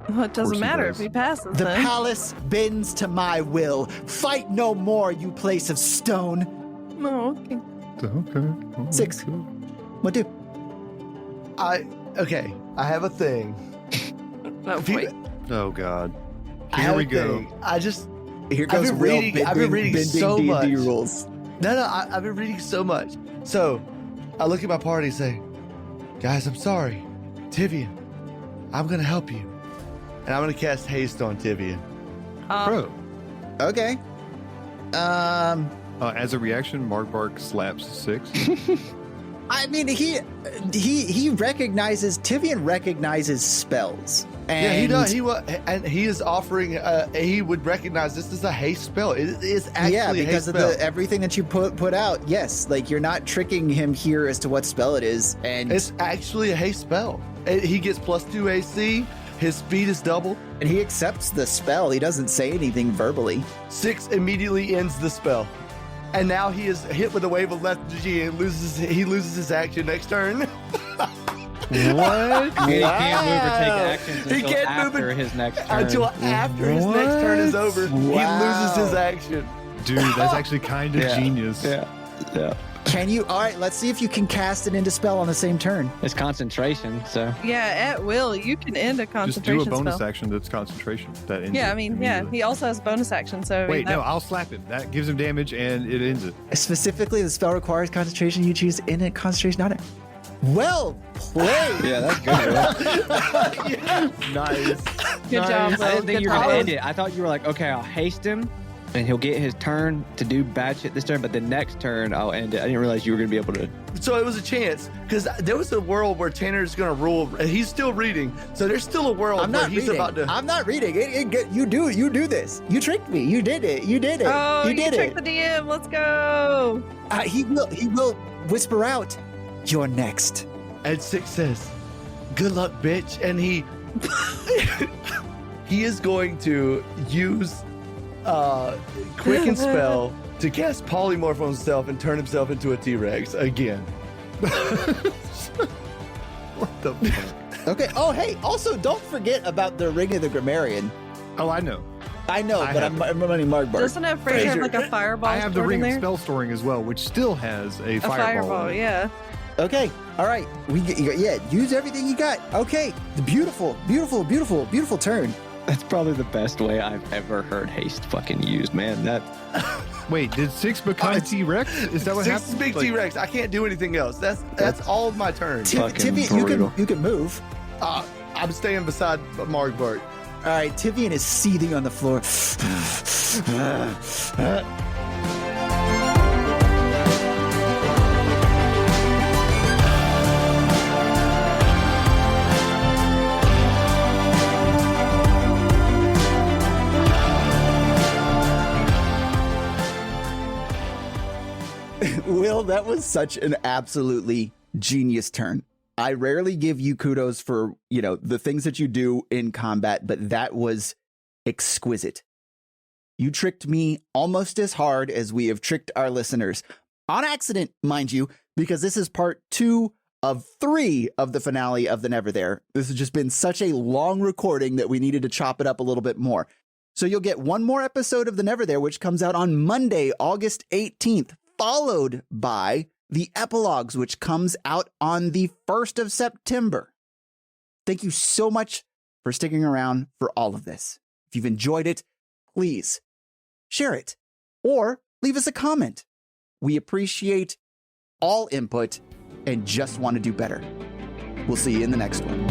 [SPEAKER 4] Well, it doesn't
[SPEAKER 3] he
[SPEAKER 4] matter
[SPEAKER 3] does.
[SPEAKER 4] if he passes.
[SPEAKER 5] The
[SPEAKER 4] then.
[SPEAKER 5] palace bends to my will. Fight no more, you place of stone.
[SPEAKER 4] Oh, okay.
[SPEAKER 3] Okay.
[SPEAKER 5] 6. What do?
[SPEAKER 1] I have a thing.
[SPEAKER 4] No,
[SPEAKER 1] If you-
[SPEAKER 4] wait.
[SPEAKER 3] Oh God.
[SPEAKER 1] I
[SPEAKER 3] Here
[SPEAKER 1] have
[SPEAKER 3] we
[SPEAKER 1] a
[SPEAKER 3] go.
[SPEAKER 1] thing. I just
[SPEAKER 5] Here
[SPEAKER 1] I've
[SPEAKER 5] goes
[SPEAKER 1] been
[SPEAKER 5] Will
[SPEAKER 1] reading- I've been reading
[SPEAKER 5] bending
[SPEAKER 1] so
[SPEAKER 5] D&D
[SPEAKER 1] much.
[SPEAKER 5] rules.
[SPEAKER 1] I've been reading so much. So I look at my party and say, guys, I'm sorry. Tivian, I'm gonna help you. And I'm gonna cast haste on Tivian.
[SPEAKER 3] Bro.
[SPEAKER 5] Okay.
[SPEAKER 3] As a reaction, Mark Bark slaps 6.
[SPEAKER 5] I mean, he recognizes, Tivian recognizes spells. And
[SPEAKER 1] Yeah, he does. And he is offering. He would recognize this is a haste spell. It is actually
[SPEAKER 5] yeah,
[SPEAKER 1] a haste
[SPEAKER 5] because of
[SPEAKER 1] spell.
[SPEAKER 5] everything that you put out. Yes, like you're not tricking him here as to what spell it is, and
[SPEAKER 1] It's actually a haste spell. He gets +2 AC. His speed is double.
[SPEAKER 5] and he accepts the spell. He doesn't say anything verbally.
[SPEAKER 1] 6 immediately ends the spell. And now he is hit with a wave of lethargy and he loses his action next turn.
[SPEAKER 2] What? He can't move or take actions
[SPEAKER 1] He
[SPEAKER 2] until
[SPEAKER 1] can't move
[SPEAKER 2] after his next turn.
[SPEAKER 1] Until after his next turn is over, he loses his action.
[SPEAKER 3] Dude, that's actually kind of
[SPEAKER 2] Yeah.
[SPEAKER 3] genius.
[SPEAKER 2] Yeah.
[SPEAKER 5] Can you? All right, let's see if you can cast it into spell on the same turn.
[SPEAKER 2] It's concentration, so.
[SPEAKER 4] Yeah, at will, you can end a
[SPEAKER 3] Just
[SPEAKER 4] concentration
[SPEAKER 3] do a bonus
[SPEAKER 4] spell.
[SPEAKER 3] action that's concentration. That ends
[SPEAKER 4] Yeah,
[SPEAKER 3] it
[SPEAKER 4] I mean,
[SPEAKER 3] immediately.
[SPEAKER 4] he also has bonus action, so I mean,
[SPEAKER 3] Wait,
[SPEAKER 4] that-
[SPEAKER 3] no, I'll slap him. That gives him damage and it ends it.
[SPEAKER 5] Specifically, the spell requires concentration. You choose in it, concentration on it. Well played.
[SPEAKER 2] Yeah, that's good.
[SPEAKER 3] Nice.
[SPEAKER 4] Good job,
[SPEAKER 2] I
[SPEAKER 4] Will.
[SPEAKER 2] didn't think
[SPEAKER 4] Good
[SPEAKER 2] you were going
[SPEAKER 4] job.
[SPEAKER 2] to end it. I thought you were like, okay, I'll haste him, and he'll get his turn to do bad shit this turn, but the next turn, I'll end it. I didn't realize you were going to be able to.
[SPEAKER 1] So it was a chance because there was a world where Tanner's going to rule. And he's still reading, so there's still a world
[SPEAKER 5] I'm
[SPEAKER 1] where
[SPEAKER 5] not
[SPEAKER 1] he's
[SPEAKER 5] reading.
[SPEAKER 1] about to.
[SPEAKER 5] I'm not reading. You do this. You tricked me. You did it. You did it.
[SPEAKER 4] Oh,
[SPEAKER 5] you did
[SPEAKER 4] tricked
[SPEAKER 5] it.
[SPEAKER 4] the DM. Let's go.
[SPEAKER 5] He will whisper out, "You're next."
[SPEAKER 1] And 6 says, "Good luck, bitch," and he is going to use Quicken Spell to cast Polymorph on himself and turn himself into a T-Rex again.
[SPEAKER 3] What the fuck?
[SPEAKER 5] Okay. Oh, hey. Also, don't forget about the Ring of the Grammarian.
[SPEAKER 3] Oh, I know.
[SPEAKER 5] I know,
[SPEAKER 3] I
[SPEAKER 5] but
[SPEAKER 3] have
[SPEAKER 5] I'm running Mark Bart.
[SPEAKER 4] Doesn't have Fraser have like a fireball?
[SPEAKER 3] I have the
[SPEAKER 4] stored in
[SPEAKER 3] ring of
[SPEAKER 4] there?
[SPEAKER 3] spell storing as well, which still has a
[SPEAKER 4] A
[SPEAKER 3] fireball.
[SPEAKER 4] fireball,
[SPEAKER 3] in it.
[SPEAKER 4] yeah.
[SPEAKER 5] Okay. All right. Use everything you got. Okay. The beautiful turn.
[SPEAKER 2] That's probably the best way I've ever heard haste fucking used, man. That.
[SPEAKER 3] Wait, did 6 become
[SPEAKER 1] it's-
[SPEAKER 3] T-Rex? Is that what
[SPEAKER 1] 6
[SPEAKER 3] happened?
[SPEAKER 1] big
[SPEAKER 3] Like-
[SPEAKER 1] T-Rex. I can't do anything else. That's all of my turn.
[SPEAKER 2] Fucking
[SPEAKER 5] Tivian, you can move.
[SPEAKER 1] I'm staying beside Mark Bart.
[SPEAKER 5] All right. Tivian is seething on the floor. Will, that was such an absolutely genius turn. I rarely give you kudos for, the things that you do in combat, but that was exquisite. You tricked me almost as hard as we have tricked our listeners. On accident, mind you, because this is part 2 of 3 of the finale of the Neverthere. This has just been such a long recording that we needed to chop it up a little bit more. So you'll get one more episode of the Neverthere, which comes out on Monday, August 18th, followed by the epilogues, which comes out on the 1st of September. Thank you so much for sticking around for all of this. If you've enjoyed it, please share it or leave us a comment. We appreciate all input and just want to do better. We'll see you in the next one.